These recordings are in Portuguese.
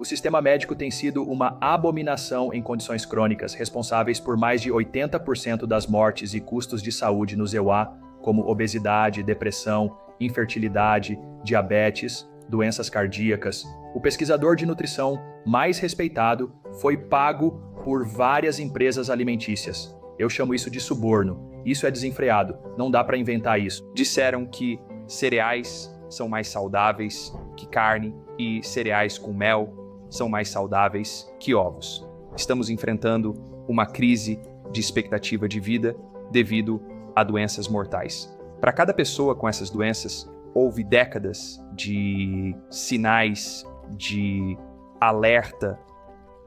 O sistema médico tem sido uma abominação em condições crônicas, responsáveis por mais de 80% das mortes e custos de saúde no EUA, como obesidade, depressão, infertilidade, diabetes, doenças cardíacas. O pesquisador de nutrição mais respeitado foi pago por várias empresas alimentícias. Eu chamo isso de suborno. Isso é desenfreado. Não dá para inventar isso. Disseram que cereais são mais saudáveis que carne e cereais com mel são mais saudáveis que ovos. Estamos enfrentando uma crise de expectativa de vida devido a doenças mortais. Para cada pessoa com essas doenças, houve décadas de sinais de alerta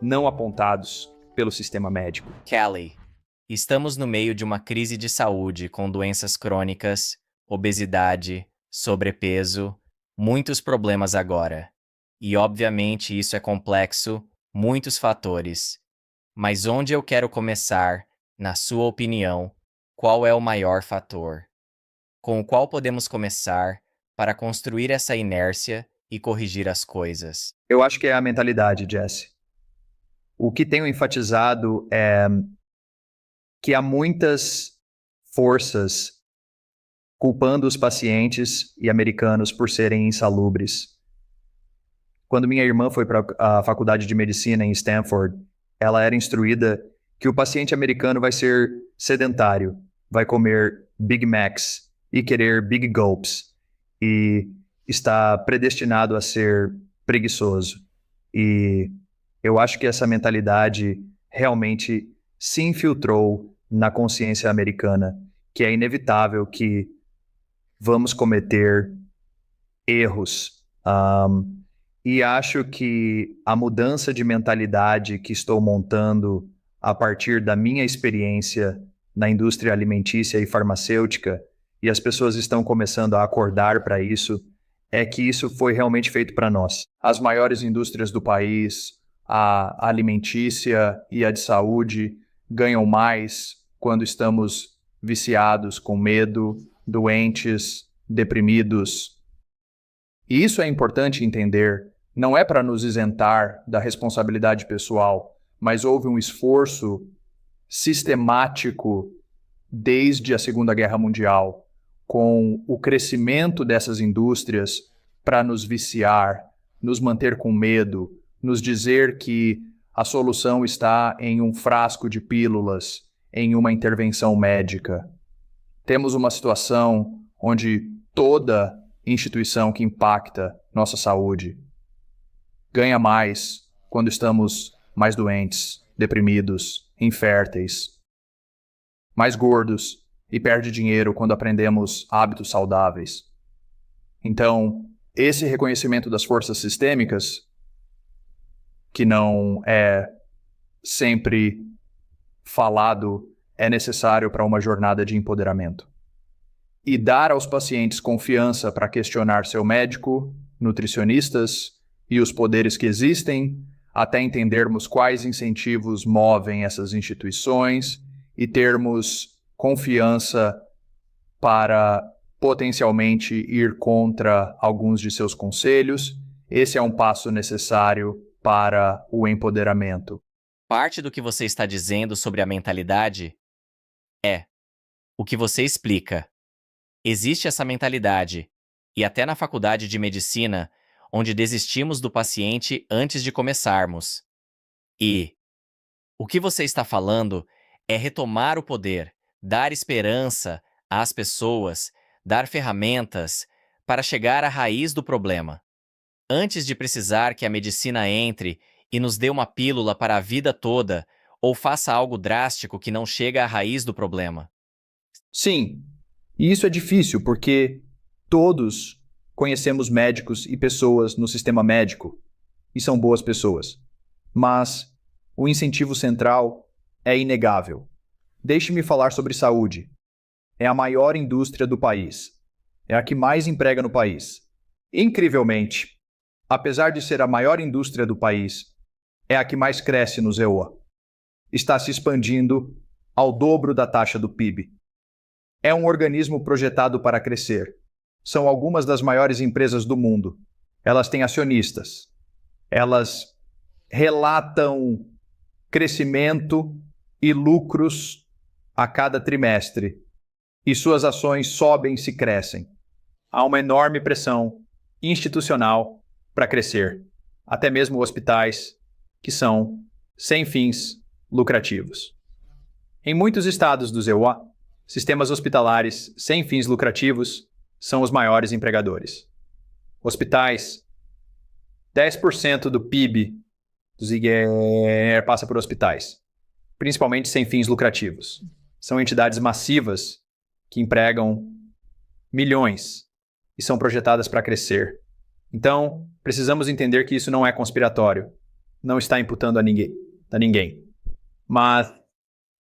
não apontados pelo sistema médico. Kelly, estamos no meio de uma crise de saúde com doenças crônicas, obesidade, sobrepeso, muitos problemas agora. E obviamente isso é complexo, muitos fatores. Mas onde eu quero começar, na sua opinião, qual é o maior fator? Com o qual podemos começar para construir essa inércia e corrigir as coisas? Eu acho que é a mentalidade, Jesse. O que tenho enfatizado é que há muitas forças culpando os pacientes e americanos por serem insalubres. Quando minha irmã foi para a faculdade de medicina em Stanford, ela era instruída que o paciente americano vai ser sedentário, vai comer Big Macs e querer Big Gulps e está predestinado a ser preguiçoso. E eu acho que essa mentalidade realmente se infiltrou na consciência americana, que é inevitável que vamos cometer erros. E acho que a mudança de mentalidade que estou montando a partir da minha experiência na indústria alimentícia e farmacêutica, e as pessoas estão começando a acordar para isso, é que isso foi realmente feito para nós. As maiores indústrias do país, a alimentícia e a de saúde, ganham mais quando estamos viciados, com medo, doentes, deprimidos. E isso é importante entender. Não é para nos isentar da responsabilidade pessoal, mas houve um esforço sistemático desde a Segunda Guerra Mundial, com o crescimento dessas indústrias para nos viciar, nos manter com medo, nos dizer que a solução está em um frasco de pílulas, em uma intervenção médica. Temos uma situação onde toda instituição que impacta nossa saúde ganha mais quando estamos mais doentes, deprimidos, inférteis, mais gordos e perde dinheiro quando aprendemos hábitos saudáveis. Então, esse reconhecimento das forças sistêmicas, que não é sempre falado, é necessário para uma jornada de empoderamento. E dar aos pacientes confiança para questionar seu médico, nutricionistas e os poderes que existem, até entendermos quais incentivos movem essas instituições e termos confiança para potencialmente ir contra alguns de seus conselhos. Esse é um passo necessário para o empoderamento. Parte do que você está dizendo sobre a mentalidade é o que você explica. Existe essa mentalidade, e até na faculdade de medicina, onde desistimos do paciente antes de começarmos. E o que você está falando é retomar o poder, dar esperança às pessoas, dar ferramentas para chegar à raiz do problema. Antes de precisar que a medicina entre e nos dê uma pílula para a vida toda, ou faça algo drástico que não chega à raiz do problema. Sim, e isso é difícil porque todos conhecemos médicos e pessoas no sistema médico, e são boas pessoas. Mas o incentivo central é inegável. Deixe-me falar sobre saúde. É a maior indústria do país. É a que mais emprega no país. Incrivelmente, apesar de ser a maior indústria do país, é a que mais cresce no EUA. Está se expandindo ao dobro da taxa do PIB. É um organismo projetado para crescer. São algumas das maiores empresas do mundo. Elas têm acionistas. Elas relatam crescimento e lucros a cada trimestre, e suas ações sobem se crescem. Há uma enorme pressão institucional para crescer, até mesmo hospitais que são sem fins lucrativos. Em muitos estados do ZEUA, sistemas hospitalares sem fins lucrativos são os maiores empregadores. Hospitais, 10% do PIB do Ziegler passa por hospitais, principalmente sem fins lucrativos. São entidades massivas que empregam milhões e são projetadas para crescer. Então, precisamos entender que isso não é conspiratório, não está imputando a ninguém. Mas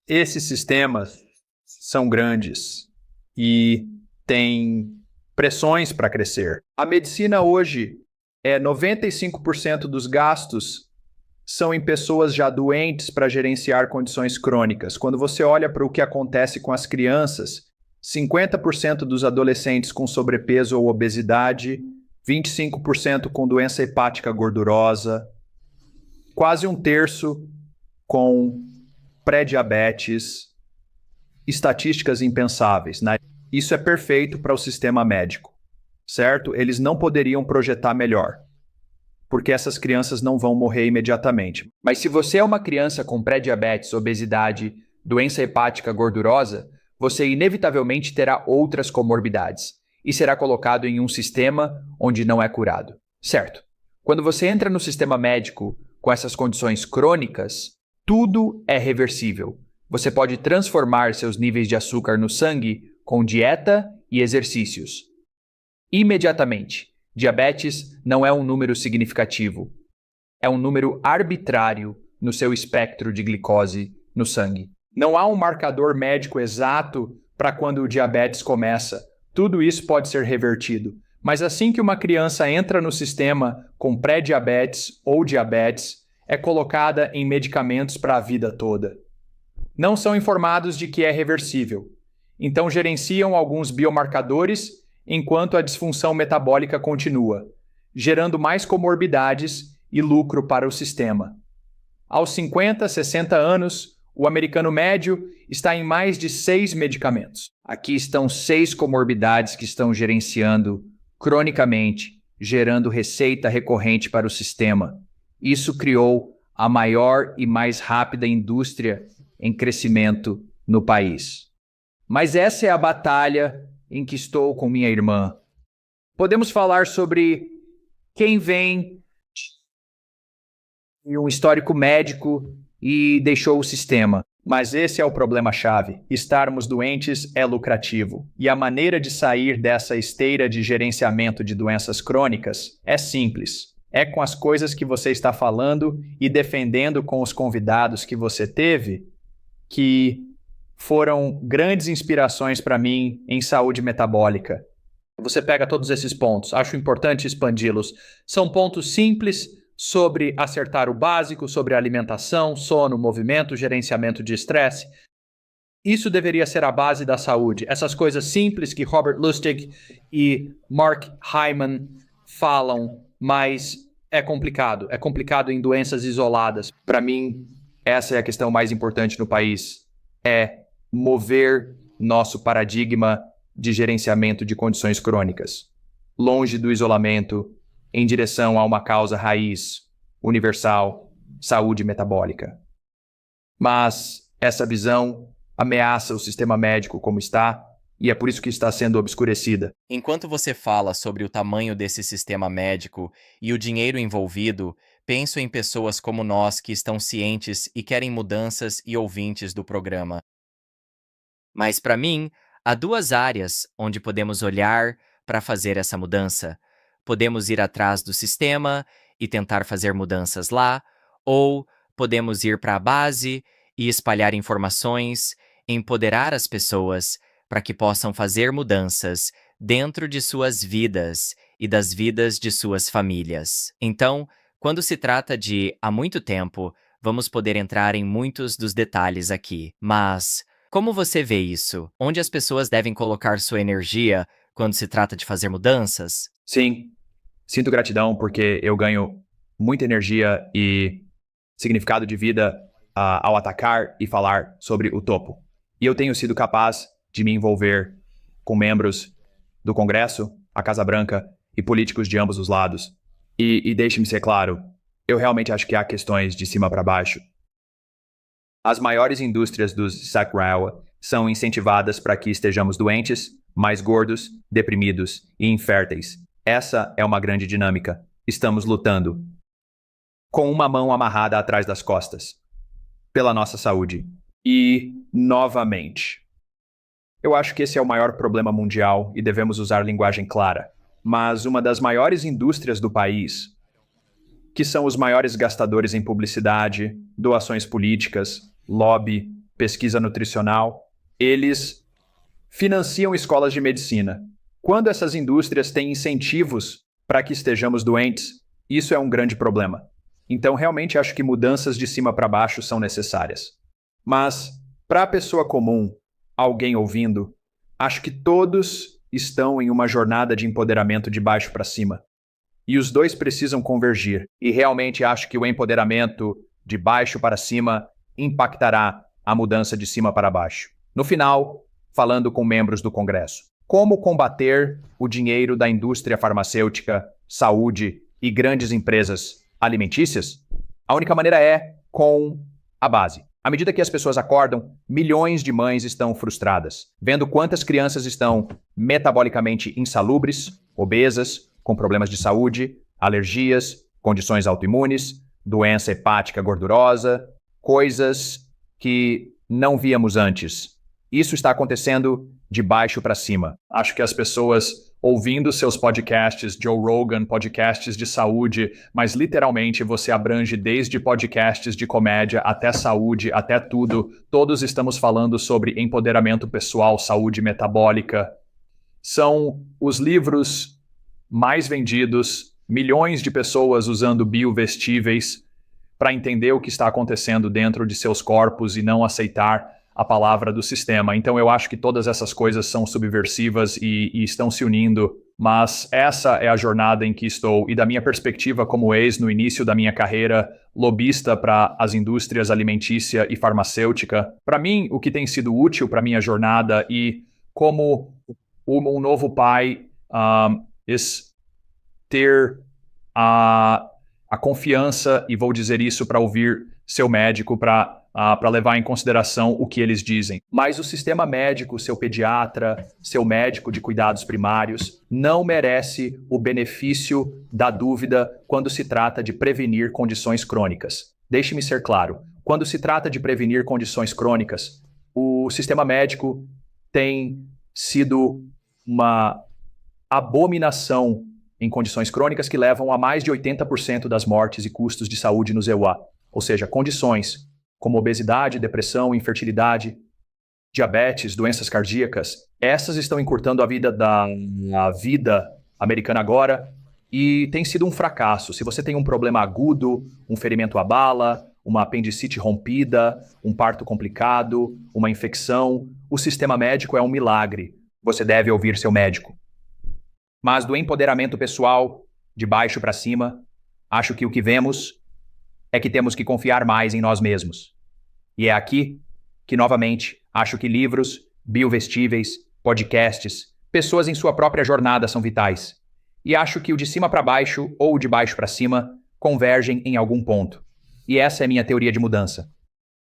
esses sistemas são grandes e têm pressões para crescer. A medicina hoje 95% dos gastos são em pessoas já doentes para gerenciar condições crônicas. Quando você olha para o que acontece com as crianças, 50% dos adolescentes com sobrepeso ou obesidade, 25% com doença hepática gordurosa, quase um terço com pré-diabetes, estatísticas impensáveis, né? Isso é perfeito para o sistema médico, certo? Eles não poderiam projetar melhor, porque essas crianças não vão morrer imediatamente. Mas se você é uma criança com pré-diabetes, obesidade, doença hepática gordurosa, você inevitavelmente terá outras comorbidades e será colocado em um sistema onde não é curado, certo? Quando você entra no sistema médico com essas condições crônicas, tudo é reversível. Você pode transformar seus níveis de açúcar no sangue com dieta e exercícios. Imediatamente, diabetes não é um número significativo. É um número arbitrário no seu espectro de glicose no sangue. Não há um marcador médico exato para quando o diabetes começa. Tudo isso pode ser revertido. Mas assim que uma criança entra no sistema com pré-diabetes ou diabetes, é colocada em medicamentos para a vida toda. Não são informados de que é reversível. Então gerenciam alguns biomarcadores enquanto a disfunção metabólica continua, gerando mais comorbidades e lucro para o sistema. Aos 50, 60 anos, o americano médio está em mais de 6 medicamentos. Aqui estão 6 comorbidades que estão gerenciando cronicamente, gerando receita recorrente para o sistema. Isso criou a maior e mais rápida indústria em crescimento no país. Mas essa é a batalha em que estou com minha irmã. Podemos falar sobre quem vem de um histórico médico e deixou o sistema. Mas esse é o problema-chave. Estarmos doentes é lucrativo. E a maneira de sair dessa esteira de gerenciamento de doenças crônicas é simples. É com as coisas que você está falando e defendendo com os convidados que você teve, que foram grandes inspirações para mim em saúde metabólica. Você pega todos esses pontos, acho importante expandi-los. São pontos simples sobre acertar o básico, sobre alimentação, sono, movimento, gerenciamento de estresse. Isso deveria ser a base da saúde. Essas coisas simples que Robert Lustig e Mark Hyman falam, mas é complicado. É complicado em doenças isoladas. Para mim, essa é a questão mais importante no país. É mover nosso paradigma de gerenciamento de condições crônicas, longe do isolamento, em direção a uma causa raiz, universal, saúde metabólica. Mas essa visão ameaça o sistema médico como está, e é por isso que está sendo obscurecida. Enquanto você fala sobre o tamanho desse sistema médico e o dinheiro envolvido, penso em pessoas como nós que estão cientes e querem mudanças e ouvintes do programa. Mas para mim, há 2 áreas onde podemos olhar para fazer essa mudança. Podemos ir atrás do sistema e tentar fazer mudanças lá, ou podemos ir para a base e espalhar informações, empoderar as pessoas para que possam fazer mudanças dentro de suas vidas e das vidas de suas famílias. Então, quando se trata de há muito tempo, vamos poder entrar em muitos dos detalhes aqui. Mas como você vê isso? Onde as pessoas devem colocar sua energia quando se trata de fazer mudanças? Sim, sinto gratidão porque eu ganho muita energia e significado de vida ao atacar e falar sobre o topo. E eu tenho sido capaz de me envolver com membros do Congresso, a Casa Branca e políticos de ambos os lados. E deixe-me ser claro, eu realmente acho que há questões de cima para baixo. As maiores indústrias dos Sakrawa são incentivadas para que estejamos doentes, mais gordos, deprimidos e inférteis. Essa é uma grande dinâmica. Estamos lutando com uma mão amarrada atrás das costas pela nossa saúde. E, novamente, eu acho que esse é o maior problema mundial e devemos usar linguagem clara. Mas uma das maiores indústrias do país, que são os maiores gastadores em publicidade, doações políticas, lobby, pesquisa nutricional, eles financiam escolas de medicina. Quando essas indústrias têm incentivos para que estejamos doentes, isso é um grande problema. Então, realmente acho que mudanças de cima para baixo são necessárias. Mas, para a pessoa comum, alguém ouvindo, acho que todos estão em uma jornada de empoderamento de baixo para cima. E os dois precisam convergir. E realmente acho que o empoderamento de baixo para cima impactará a mudança de cima para baixo. No final, falando com membros do Congresso, como combater o dinheiro da indústria farmacêutica, saúde e grandes empresas alimentícias? A única maneira é com a base. À medida que as pessoas acordam, milhões de mães estão frustradas, vendo quantas crianças estão metabolicamente insalubres, obesas, com problemas de saúde, alergias, condições autoimunes, doença hepática gordurosa, coisas que não víamos antes. Isso está acontecendo de baixo para cima. Acho que as pessoas ouvindo seus podcasts, Joe Rogan, podcasts de saúde, mas literalmente você abrange desde podcasts de comédia até saúde, até tudo. Todos estamos falando sobre empoderamento pessoal, saúde metabólica. São os livros mais vendidos, milhões de pessoas usando biovestíveis para entender o que está acontecendo dentro de seus corpos e não aceitar a palavra do sistema. Então eu acho que todas essas coisas são subversivas e estão se unindo, mas essa é a jornada em que estou. E da minha perspectiva como ex, no início da minha carreira, lobista para as indústrias alimentícia e farmacêutica, para mim o que tem sido útil para minha jornada e como um novo pai, ter a confiança, e vou dizer isso para ouvir seu médico, para levar em consideração o que eles dizem. Mas o sistema médico, seu pediatra, seu médico de cuidados primários, não merece o benefício da dúvida quando se trata de prevenir condições crônicas. Deixe-me ser claro, quando se trata de prevenir condições crônicas, o sistema médico tem sido uma abominação em condições crônicas que levam a mais de 80% das mortes e custos de saúde nos EUA. Ou seja, condições como obesidade, depressão, infertilidade, diabetes, doenças cardíacas, essas estão encurtando a vida americana agora e tem sido um fracasso. Se você tem um problema agudo, um ferimento à bala, uma apendicite rompida, um parto complicado, uma infecção, o sistema médico é um milagre. Você deve ouvir seu médico. Mas do empoderamento pessoal, de baixo para cima, acho que o que vemos é que temos que confiar mais em nós mesmos. E é aqui que, novamente, acho que livros, biovestíveis, podcasts, pessoas em sua própria jornada são vitais. E acho que o de cima para baixo ou o de baixo para cima convergem em algum ponto. E essa é minha teoria de mudança,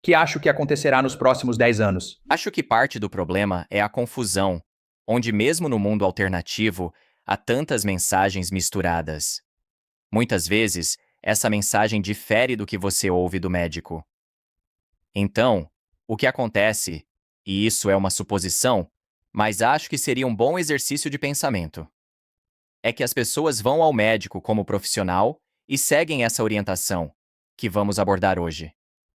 que acho que acontecerá nos próximos 10 anos. Acho que parte do problema é a confusão, onde mesmo no mundo alternativo há tantas mensagens misturadas. Muitas vezes, essa mensagem difere do que você ouve do médico. Então, o que acontece, e isso é uma suposição, mas acho que seria um bom exercício de pensamento, é que as pessoas vão ao médico como profissional e seguem essa orientação, que vamos abordar hoje.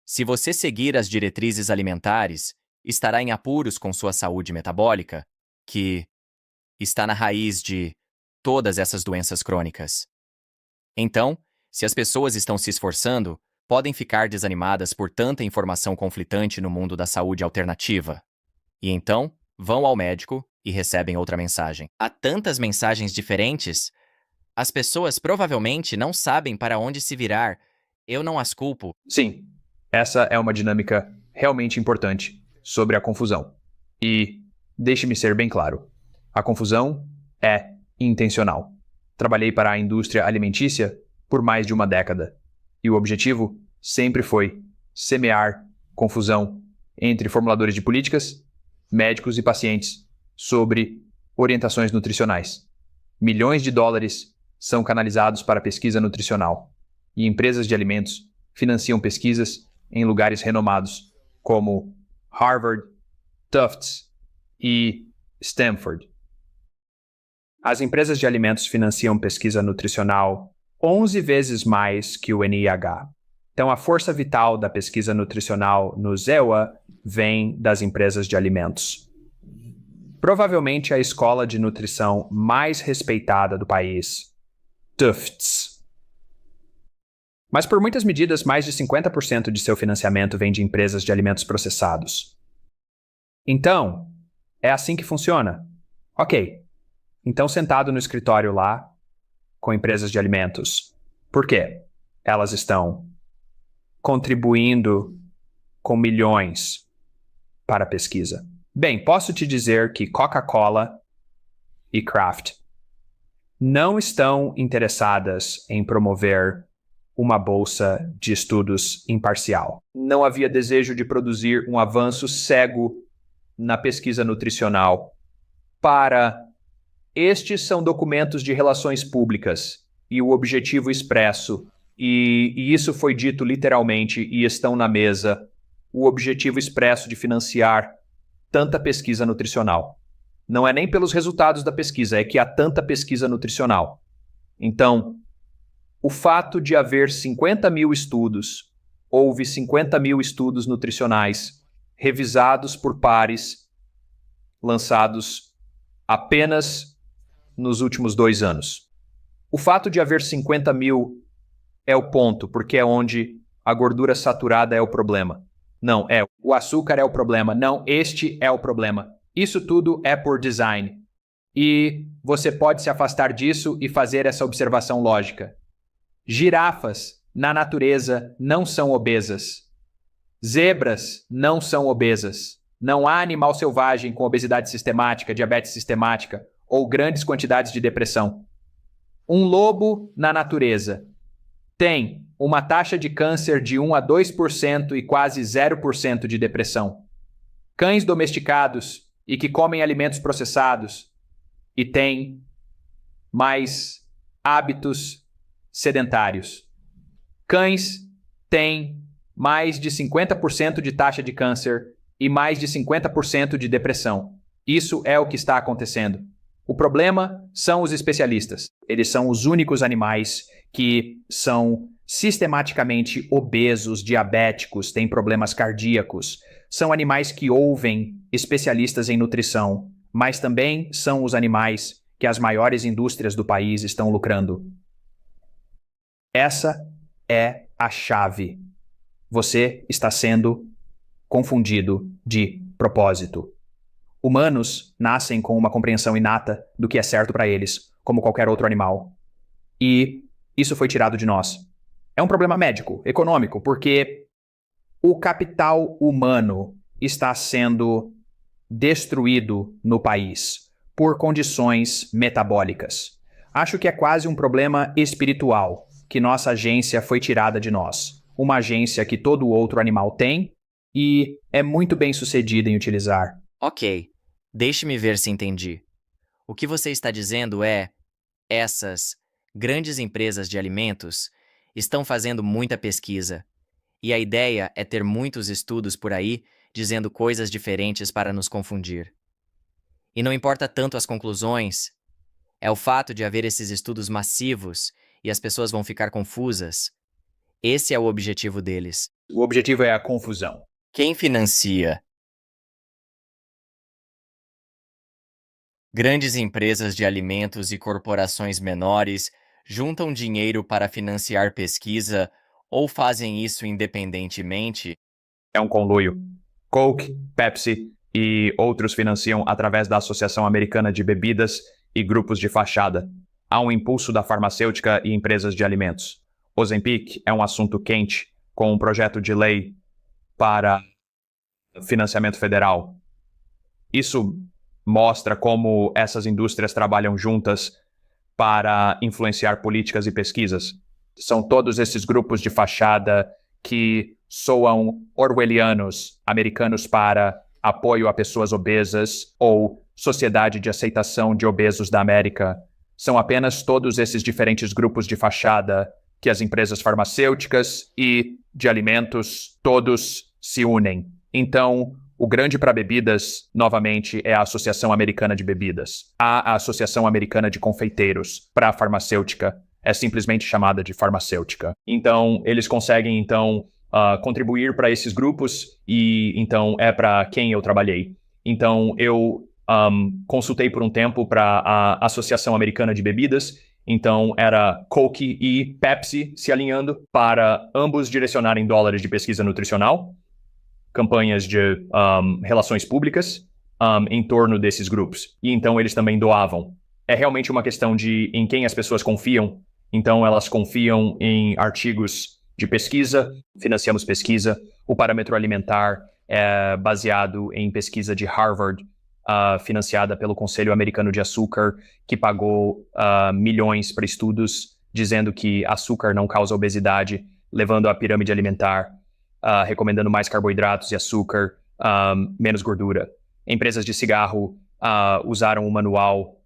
Se você seguir as diretrizes alimentares, estará em apuros com sua saúde metabólica, que está na raiz de todas essas doenças crônicas. Então, se as pessoas estão se esforçando, podem ficar desanimadas por tanta informação conflitante no mundo da saúde alternativa. E então, vão ao médico e recebem outra mensagem. Há tantas mensagens diferentes, as pessoas provavelmente não sabem para onde se virar Eu não as culpo. Sim, essa é uma dinâmica realmente importante sobre a confusão. E deixe-me ser bem claro: a confusão é intencional. Trabalhei para a indústria alimentícia por mais de uma década, e o objetivo sempre foi semear confusão entre formuladores de políticas, médicos e pacientes sobre orientações nutricionais. Milhões de dólares são canalizados para pesquisa nutricional, e empresas de alimentos financiam pesquisas em lugares renomados como Harvard, Tufts e Stanford. As empresas de alimentos financiam pesquisa nutricional 11 vezes mais que o NIH. Então, a força vital da pesquisa nutricional no ZEWA vem das empresas de alimentos. Provavelmente a escola de nutrição mais respeitada do país, Tufts. Mas por muitas medidas, mais de 50% de seu financiamento vem de empresas de alimentos processados. Então, é assim que funciona. Ok. Então, sentado no escritório lá, com empresas de alimentos, por quê? Elas estão contribuindo com milhões para a pesquisa. Bem, posso te dizer que Coca-Cola e Kraft não estão interessadas em promover uma bolsa de estudos imparcial. Não havia desejo de produzir um avanço cego na pesquisa nutricional. Estes são documentos de relações públicas e o objetivo expresso, e isso foi dito literalmente e estão na mesa, o objetivo expresso de financiar tanta pesquisa nutricional. Não é nem pelos resultados da pesquisa, é que há tanta pesquisa nutricional. Então, o fato de haver 50 mil estudos, houve 50 mil estudos nutricionais revisados por pares, lançados apenas nos últimos 2 anos. O fato de haver 50 mil é o ponto, porque é onde a gordura saturada é o problema. Não, o açúcar é o problema. Não, este é o problema. Isso tudo é por design. E você pode se afastar disso e fazer essa observação lógica. Girafas na natureza não são obesas. Zebras não são obesas. Não há animal selvagem com obesidade sistemática, diabetes sistemática ou grandes quantidades de depressão. Um lobo na natureza tem uma taxa de câncer de 1 a 2% e quase 0% de depressão. Cães domesticados e que comem alimentos processados e têm mais hábitos sedentários. Cães têm mais de 50% de taxa de câncer e mais de 50% de depressão. Isso é o que está acontecendo. O problema são os especialistas. Eles são os únicos animais que são sistematicamente obesos, diabéticos, têm problemas cardíacos. São animais que ouvem especialistas em nutrição, mas também são os animais que as maiores indústrias do país estão lucrando. Essa é a chave. Você está sendo confundido de propósito. Humanos nascem com uma compreensão inata do que é certo para eles, como qualquer outro animal. E isso foi tirado de nós. É um problema médico, econômico, porque o capital humano está sendo destruído no país por condições metabólicas. Acho que é quase um problema espiritual que nossa agência foi tirada de nós. Uma agência que todo outro animal tem e é muito bem sucedida em utilizar. Ok, deixe-me ver se entendi. O que você está dizendo é: essas grandes empresas de alimentos estão fazendo muita pesquisa, e a ideia é ter muitos estudos por aí dizendo coisas diferentes para nos confundir. E não importa tanto as conclusões, é o fato de haver esses estudos massivos e as pessoas vão ficar confusas. Esse é o objetivo deles. O objetivo é a confusão. Quem financia? Grandes empresas de alimentos e corporações menores juntam dinheiro para financiar pesquisa ou fazem isso independentemente? É um conluio. Coke, Pepsi e outros financiam através da Associação Americana de Bebidas e grupos de fachada. Há um impulso da farmacêutica e empresas de alimentos. Ozempic é um assunto quente com um projeto de lei para financiamento federal. Isso mostra como essas indústrias trabalham juntas para influenciar políticas e pesquisas. São todos esses grupos de fachada que soam orwellianos, americanos para apoio a pessoas obesas ou Sociedade de Aceitação de Obesos da América. São apenas todos esses diferentes grupos de fachada que as empresas farmacêuticas e de alimentos todos se unem. Então, o grande para bebidas, novamente, é a Associação Americana de Bebidas. Há a Associação Americana de Confeiteiros. Para a farmacêutica, é simplesmente chamada de farmacêutica. Então, eles conseguem, contribuir para esses grupos e, então, é para quem eu trabalhei. Então, eu consultei por um tempo para a Associação Americana de Bebidas. Então, era Coke e Pepsi se alinhando para ambos direcionarem dólares de pesquisa nutricional, campanhas de relações públicas em torno desses grupos. E então eles também doavam. É realmente uma questão de em quem as pessoas confiam. Então elas confiam em artigos de pesquisa, financiamos pesquisa. O parâmetro alimentar é baseado em pesquisa de Harvard, financiada pelo Conselho Americano de Açúcar, que pagou milhões para estudos dizendo que açúcar não causa obesidade, levando a pirâmide alimentar, recomendando mais carboidratos e açúcar, menos gordura. Empresas de cigarro usaram o manual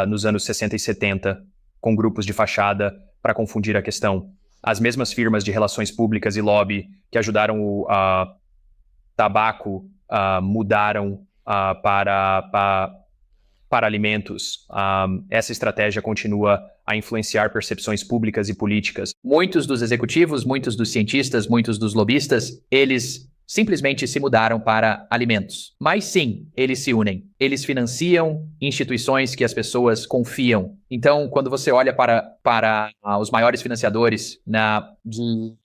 nos anos 60 e 70 com grupos de fachada para confundir a questão. As mesmas firmas de relações públicas e lobby que ajudaram o tabaco mudaram para alimentos. Essa estratégia continua a influenciar percepções públicas e políticas. Muitos dos executivos, muitos dos cientistas, muitos dos lobistas, eles simplesmente se mudaram para alimentos. Mas sim, eles se unem. Eles financiam instituições que as pessoas confiam. Então, quando você olha para os maiores financiadores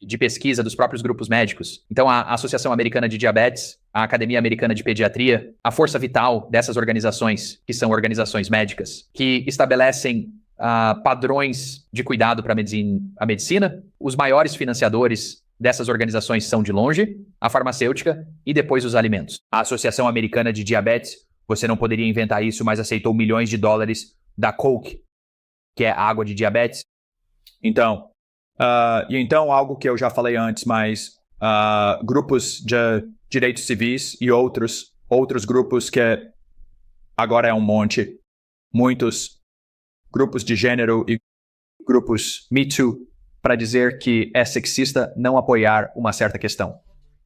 de pesquisa dos próprios grupos médicos, então a Associação Americana de Diabetes, a Academia Americana de Pediatria, a força vital dessas organizações, que são organizações médicas, que estabelecem padrões de cuidado para a medicina, os maiores financiadores dessas organizações são, de longe, a farmacêutica e depois os alimentos. A Associação Americana de Diabetes, você não poderia inventar isso, mas aceitou milhões de dólares da Coke, que é água de diabetes. Então, algo que eu já falei antes, mas grupos de direitos civis e outros grupos que agora é um monte, muitos grupos de gênero e grupos Me Too, para dizer que é sexista não apoiar uma certa questão.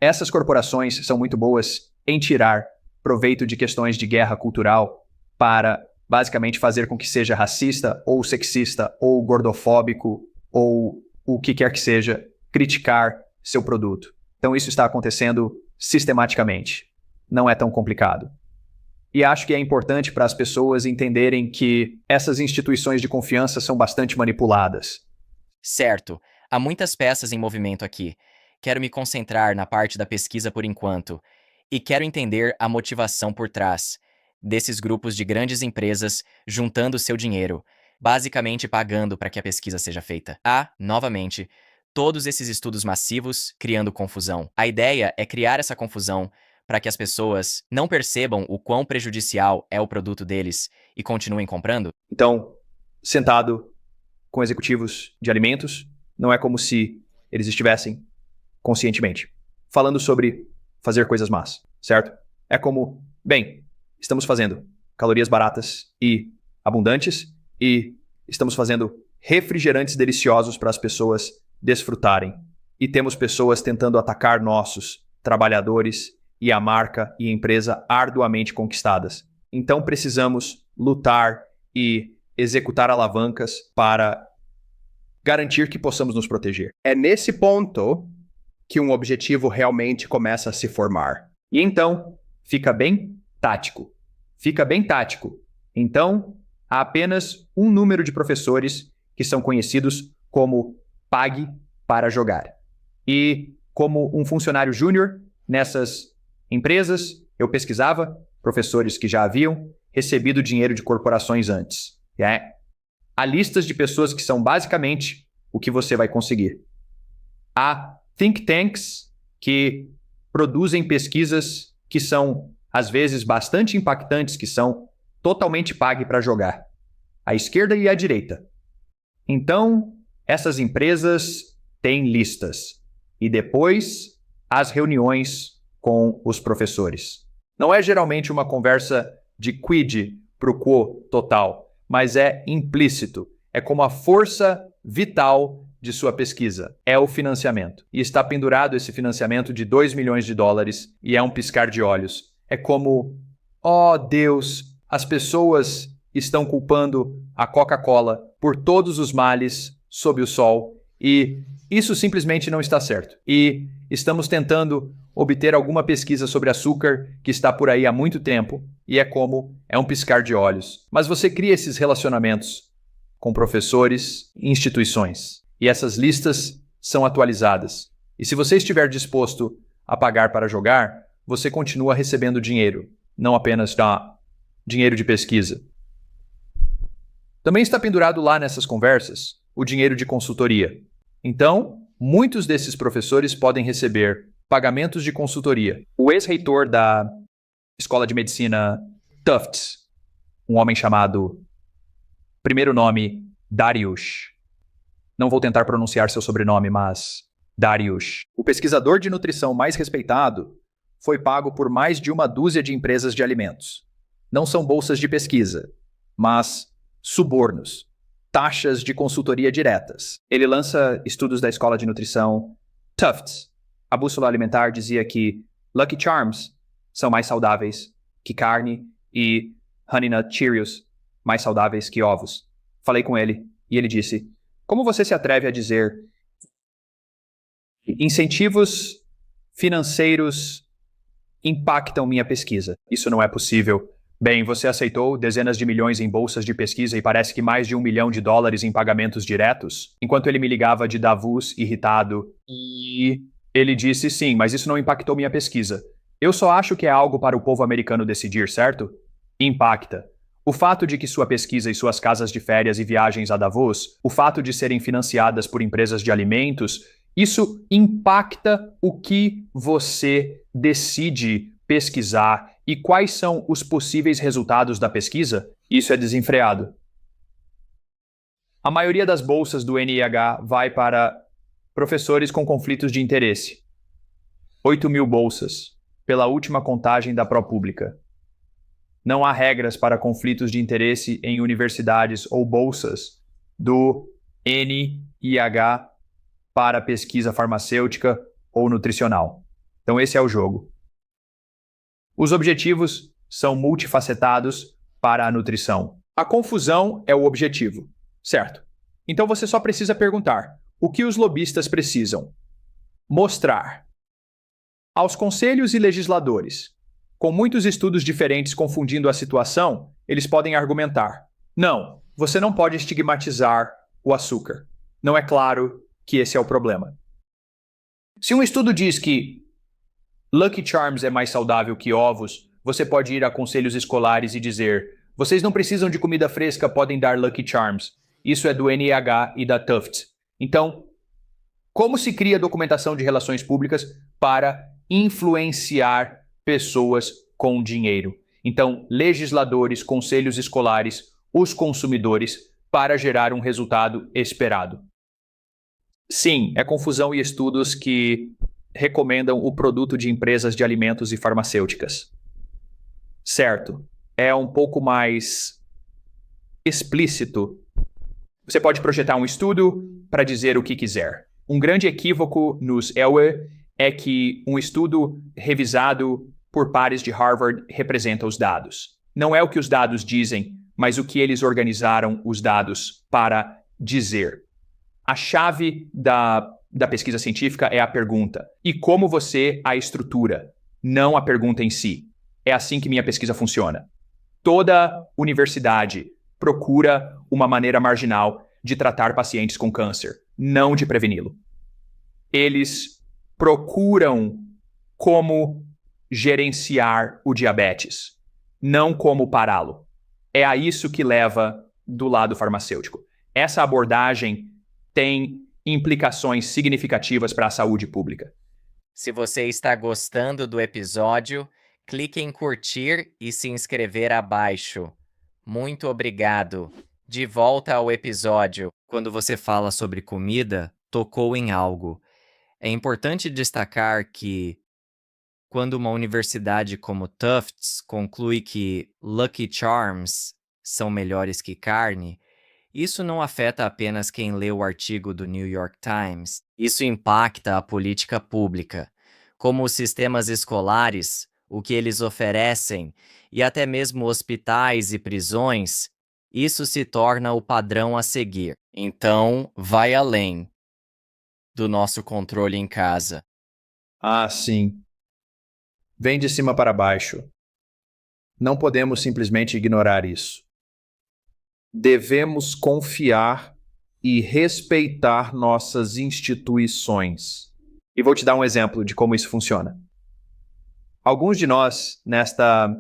Essas corporações são muito boas em tirar proveito de questões de guerra cultural para basicamente fazer com que seja racista ou sexista ou gordofóbico ou o que quer que seja, criticar seu produto. Então isso está acontecendo sistematicamente. Não é tão complicado. E acho que é importante para as pessoas entenderem que essas instituições de confiança são bastante manipuladas. Certo. Há muitas peças em movimento aqui. Quero me concentrar na parte da pesquisa por enquanto. E quero entender a motivação por trás desses grupos de grandes empresas juntando seu dinheiro, basicamente pagando para que a pesquisa seja feita. Novamente, todos esses estudos massivos criando confusão. A ideia é criar essa confusão para que as pessoas não percebam o quão prejudicial é o produto deles e continuem comprando? Então, sentado com executivos de alimentos, não é como se eles estivessem conscientemente falando sobre fazer coisas más, certo? É como, bem, estamos fazendo calorias baratas e abundantes e estamos fazendo refrigerantes deliciosos para as pessoas desfrutarem. E temos pessoas tentando atacar nossos trabalhadores e a marca e a empresa arduamente conquistadas. Então precisamos lutar e executar alavancas para garantir que possamos nos proteger. É nesse ponto que um objetivo realmente começa a se formar. E então, fica bem tático. Fica bem tático. Então, há apenas um número de professores que são conhecidos como pague para jogar. E como um funcionário júnior nessas empresas, eu pesquisava professores que já haviam recebido dinheiro de corporações antes. Há listas de pessoas que são basicamente o que você vai conseguir. Há think tanks que produzem pesquisas que são, às vezes, bastante impactantes, que são totalmente pagas para jogar. À esquerda e à direita. Então, essas empresas têm listas. E depois, as reuniões com os professores. Não é geralmente uma conversa de quid pro quo total, mas é implícito. É como a força vital de sua pesquisa. É o financiamento. E está pendurado esse financiamento de 2 milhões de dólares e é um piscar de olhos. É como, oh Deus, as pessoas estão culpando a Coca-Cola por todos os males sob o sol e isso simplesmente não está certo. E estamos tentando obter alguma pesquisa sobre açúcar que está por aí há muito tempo e é um piscar de olhos. Mas você cria esses relacionamentos com professores e instituições. E essas listas são atualizadas. E se você estiver disposto a pagar para jogar, você continua recebendo dinheiro, não apenas dinheiro de pesquisa. Também está pendurado lá nessas conversas o dinheiro de consultoria. Então, muitos desses professores podem receber pagamentos de consultoria. O ex-reitor da Escola de Medicina Tufts, um homem chamado, primeiro nome, Dariush. Não vou tentar pronunciar seu sobrenome, mas Dariush. O pesquisador de nutrição mais respeitado foi pago por mais de uma dúzia de empresas de alimentos. Não são bolsas de pesquisa, mas subornos, taxas de consultoria diretas. Ele lança estudos da escola de nutrição Tufts. A bússola alimentar dizia que Lucky Charms são mais saudáveis que carne e Honey Nut Cheerios mais saudáveis que ovos. Falei com ele e ele disse: como você se atreve a dizer incentivos financeiros impactam minha pesquisa? Isso não é possível. Bem, você aceitou dezenas de milhões em bolsas de pesquisa e parece que mais de $1 milhão em pagamentos diretos? Enquanto ele me ligava de Davos, irritado, e ele disse sim, mas isso não impactou minha pesquisa. Eu só acho que é algo para o povo americano decidir, certo? Impacta. O fato de que sua pesquisa e suas casas de férias e viagens a Davos, o fato de serem financiadas por empresas de alimentos, isso impacta o que você decide pesquisar e quais são os possíveis resultados da pesquisa? Isso é desenfreado. A maioria das bolsas do NIH vai para professores com conflitos de interesse. 8.000 bolsas, pela última contagem da ProPublica. Não há regras para conflitos de interesse em universidades ou bolsas do NIH para pesquisa farmacêutica ou nutricional. Então esse é o jogo. Os objetivos são multifacetados para a nutrição. A confusão é o objetivo, certo? Então você só precisa perguntar: o que os lobistas precisam? Mostrar aos conselhos e legisladores. Com muitos estudos diferentes confundindo a situação, eles podem argumentar: não, você não pode estigmatizar o açúcar. Não é claro que esse é o problema. Se um estudo diz que Lucky Charms é mais saudável que ovos, você pode ir a conselhos escolares e dizer: vocês não precisam de comida fresca, podem dar Lucky Charms. Isso é do NIH e da Tufts. Então, como se cria documentação de relações públicas para influenciar pessoas com dinheiro? Então, legisladores, conselhos escolares, os consumidores, para gerar um resultado esperado. Sim, é confusão e estudos que recomendam o produto de empresas de alimentos e farmacêuticas. Certo, é um pouco mais explícito. Você pode projetar um estudo para dizer o que quiser. Um grande equívoco nos ELWE é que um estudo revisado por pares de Harvard representa os dados. Não é o que os dados dizem, mas o que eles organizaram os dados para dizer. A chave da pesquisa científica é a pergunta. E como você a estrutura, não a pergunta em si. É assim que minha pesquisa funciona. Toda universidade procura uma maneira marginal de tratar pacientes com câncer, não de preveni-lo. Eles procuram como gerenciar o diabetes, não como pará-lo. É a isso que leva do lado farmacêutico. Essa abordagem tem implicações significativas para a saúde pública. Se você está gostando do episódio, clique em curtir e se inscrever abaixo. Muito obrigado. De volta ao episódio. Quando você fala sobre comida, tocou em algo. É importante destacar que, quando uma universidade como Tufts conclui que Lucky Charms são melhores que carne, isso não afeta apenas quem lê o artigo do New York Times. Isso impacta a política pública, como os sistemas escolares, o que eles oferecem, e até mesmo hospitais e prisões. Isso se torna o padrão a seguir. Então, vai além do nosso controle em casa. Ah, sim. Vem de cima para baixo. Não podemos simplesmente ignorar isso. Devemos confiar e respeitar nossas instituições. E vou te dar um exemplo de como isso funciona. Alguns de nós, nesta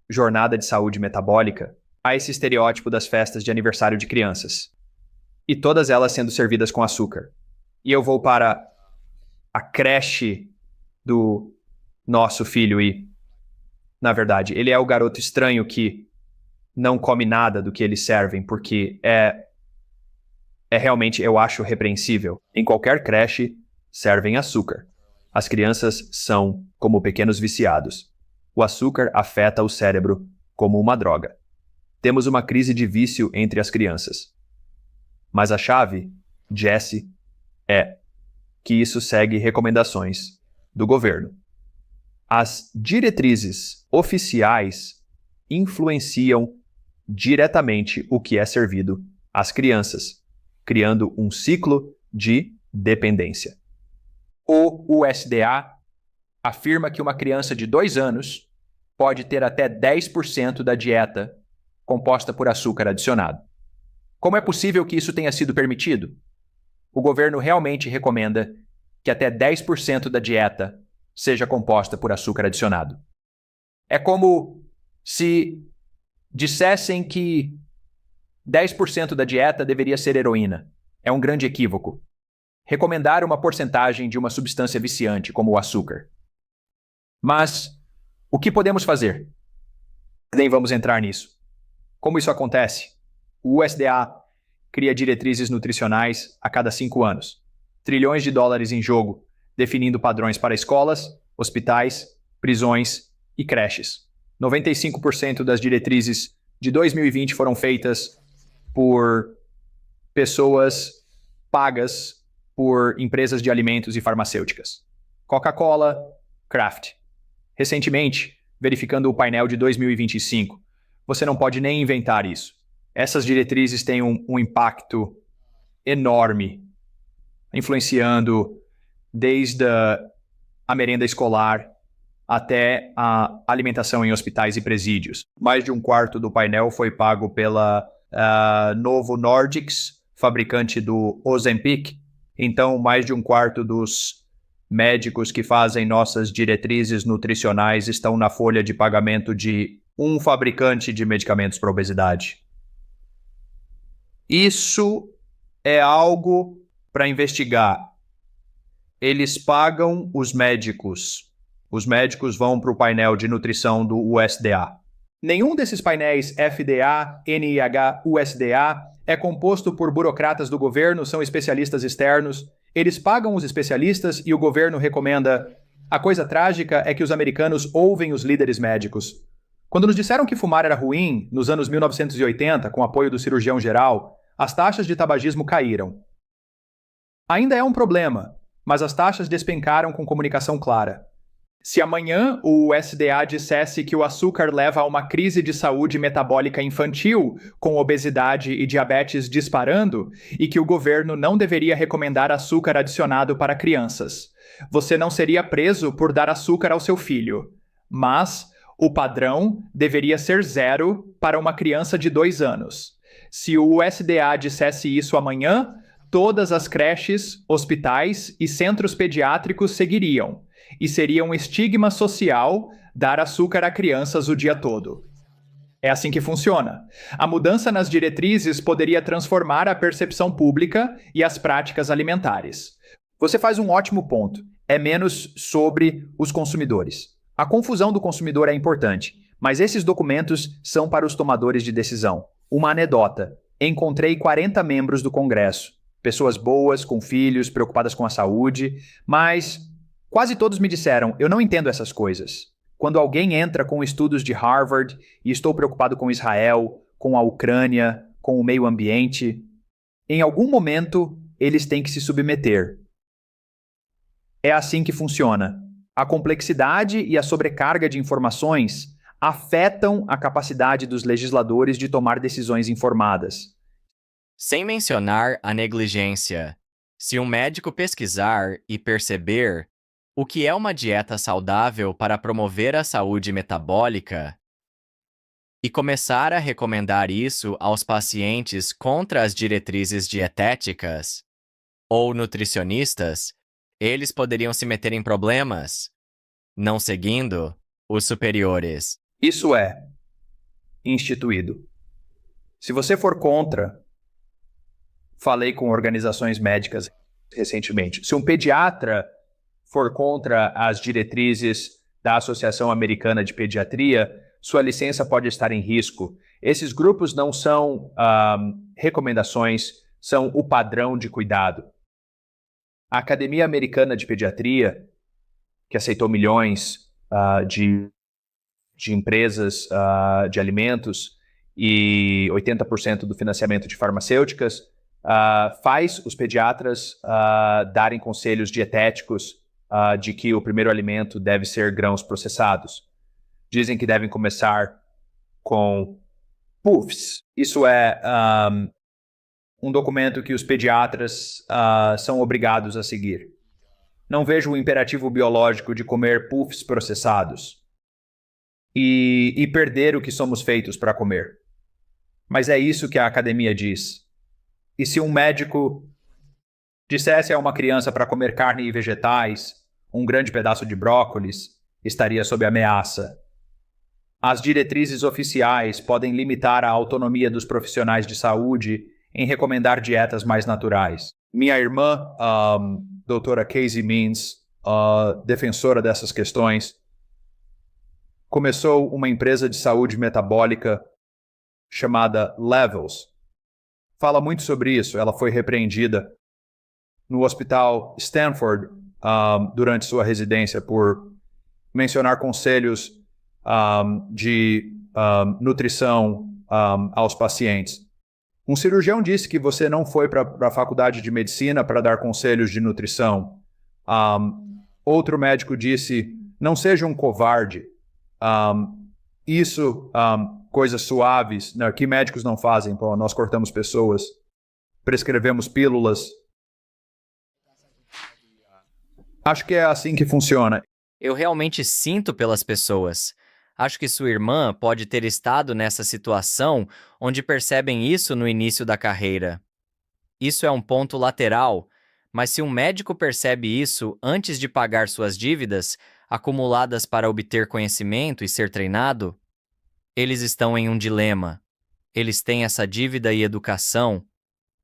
jornada de saúde metabólica, há esse estereótipo das festas de aniversário de crianças. E todas elas sendo servidas com açúcar. E eu vou para a creche do nosso filho e, na verdade, ele é o garoto estranho que não come nada do que eles servem, porque é realmente, eu acho, repreensível. Em qualquer creche, servem açúcar. As crianças são como pequenos viciados. O açúcar afeta o cérebro como uma droga. Temos uma crise de vício entre as crianças. Mas a chave, Jesse, é que isso segue recomendações do governo. As diretrizes oficiais influenciam diretamente o que é servido às crianças, criando um ciclo de dependência. O USDA afirma que uma criança de 2 anos pode ter até 10% da dieta composta por açúcar adicionado. Como é possível que isso tenha sido permitido? O governo realmente recomenda que até 10% da dieta seja composta por açúcar adicionado. É como se dissessem que 10% da dieta deveria ser heroína. É um grande equívoco. Recomendar uma porcentagem de uma substância viciante, como o açúcar. Mas o que podemos fazer? Nem vamos entrar nisso. Como isso acontece? O USDA cria diretrizes nutricionais a cada 5 anos. Trilhões de dólares em jogo, definindo padrões para escolas, hospitais, prisões e creches. 95% das diretrizes de 2020 foram feitas por pessoas pagas por empresas de alimentos e farmacêuticas. Coca-Cola, Kraft. Recentemente, verificando o painel de 2025, você não pode nem inventar isso. Essas diretrizes têm um impacto enorme, influenciando desde a merenda escolar até a alimentação em hospitais e presídios. Mais de um quarto do painel foi pago pela Novo Nordisk, fabricante do Ozempic. Então, mais de um quarto dos médicos que fazem nossas diretrizes nutricionais estão na folha de pagamento de um fabricante de medicamentos para obesidade. Isso é algo para investigar. Eles pagam os médicos. Os médicos vão para o painel de nutrição do USDA. Nenhum desses painéis FDA, NIH, USDA é composto por burocratas do governo, são especialistas externos. Eles pagam os especialistas e o governo recomenda. A coisa trágica é que os americanos ouvem os líderes médicos. Quando nos disseram que fumar era ruim, nos anos 1980, com apoio do cirurgião geral, as taxas de tabagismo caíram. Ainda é um problema, mas as taxas despencaram com comunicação clara. Se amanhã o USDA dissesse que o açúcar leva a uma crise de saúde metabólica infantil, com obesidade e diabetes disparando, e que o governo não deveria recomendar açúcar adicionado para crianças, você não seria preso por dar açúcar ao seu filho. Mas o padrão deveria ser 0 para uma criança de 2 anos. Se o USDA dissesse isso amanhã, todas as creches, hospitais e centros pediátricos seguiriam. E seria um estigma social dar açúcar a crianças o dia todo. É assim que funciona. A mudança nas diretrizes poderia transformar a percepção pública e as práticas alimentares. Você faz um ótimo ponto. É menos sobre os consumidores. A confusão do consumidor é importante, mas esses documentos são para os tomadores de decisão. Uma anedota. Encontrei 40 membros do Congresso. Pessoas boas, com filhos, preocupadas com a saúde, mas quase todos me disseram, eu não entendo essas coisas. Quando alguém entra com estudos de Harvard e estou preocupado com Israel, com a Ucrânia, com o meio ambiente, em algum momento eles têm que se submeter. É assim que funciona. A complexidade e a sobrecarga de informações afetam a capacidade dos legisladores de tomar decisões informadas. Sem mencionar a negligência. Se um médico pesquisar e perceber o que é uma dieta saudável para promover a saúde metabólica e começar a recomendar isso aos pacientes contra as diretrizes dietéticas ou nutricionistas, eles poderiam se meter em problemas, não seguindo os superiores. Isso é instituído. Se você for contra, falei com organizações médicas recentemente, se um pediatra for contra as diretrizes da Associação Americana de Pediatria, sua licença pode estar em risco. Esses grupos não são recomendações, são o padrão de cuidado. A Academia Americana de Pediatria, que aceitou milhões de empresas de alimentos e 80% do financiamento de farmacêuticas, faz os pediatras darem conselhos dietéticos de que o primeiro alimento deve ser grãos processados. Dizem que devem começar com puffs. Isso é um documento que os pediatras são obrigados a seguir. Não vejo o imperativo biológico de comer puffs processados e perder o que somos feitos para comer. Mas é isso que a academia diz. E se um médico dissesse a uma criança para comer carne e vegetais, um grande pedaço de brócolis, estaria sob ameaça. As diretrizes oficiais podem limitar a autonomia dos profissionais de saúde em recomendar dietas mais naturais. Minha irmã, doutora Casey Means, defensora dessas questões, começou uma empresa de saúde metabólica chamada Levels. Fala muito sobre isso. Ela foi repreendida no hospital Stanford durante sua residência por mencionar conselhos de nutrição aos pacientes. Um cirurgião disse que você não foi para a faculdade de medicina para dar conselhos de nutrição. Outro médico disse, não seja um covarde. Coisas suaves, né, que médicos não fazem. Pô, nós cortamos pessoas, prescrevemos pílulas. Acho que é assim que funciona. Eu realmente sinto pelas pessoas. Acho que sua irmã pode ter estado nessa situação onde percebem isso no início da carreira. Isso é um ponto lateral, mas se um médico percebe isso antes de pagar suas dívidas, acumuladas para obter conhecimento e ser treinado, eles estão em um dilema. Eles têm essa dívida e educação,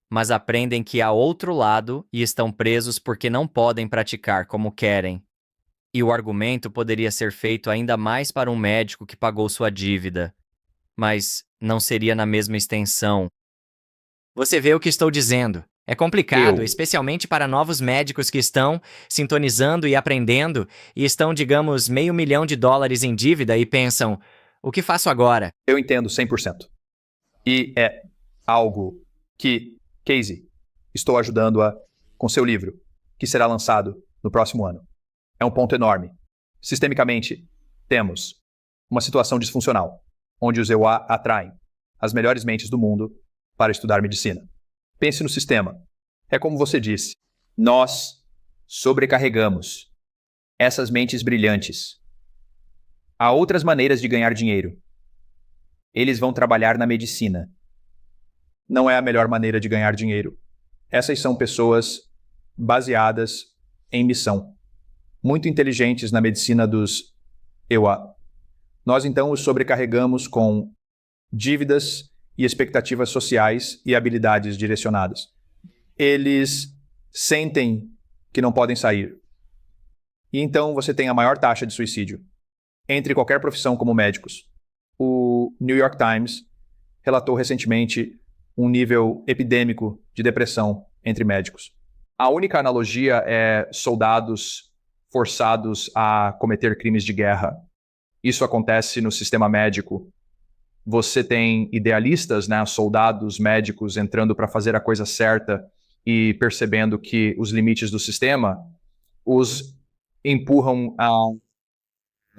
mas aprendem que há outro lado e estão presos porque não podem praticar como querem. E o argumento poderia ser feito ainda mais para um médico que pagou sua dívida, mas não seria na mesma extensão. Você vê o que estou dizendo. É complicado, especialmente para novos médicos que estão sintonizando e aprendendo e estão, digamos, $500 mil em dívida e pensam, o que faço agora? Eu entendo 100%. E é algo que, Casey, estou ajudando com seu livro, que será lançado no próximo ano. É um ponto enorme. Sistemicamente, temos uma situação disfuncional, onde os EUA atraem as melhores mentes do mundo para estudar medicina. Pense no sistema. É como você disse, nós sobrecarregamos essas mentes brilhantes. Há outras maneiras de ganhar dinheiro. Eles vão trabalhar na medicina. Não é a melhor maneira de ganhar dinheiro. Essas são pessoas baseadas em missão. Muito inteligentes na medicina dos EUA. Nós então os sobrecarregamos com dívidas e expectativas sociais e habilidades direcionadas. Eles sentem que não podem sair. E então você tem a maior taxa de suicídio entre qualquer profissão como médicos. O New York Times relatou recentemente um nível epidêmico de depressão entre médicos. A única analogia é soldados forçados a cometer crimes de guerra. Isso acontece no sistema médico. Você tem idealistas, né, soldados médicos entrando para fazer a coisa certa e percebendo que os limites do sistema os empurram a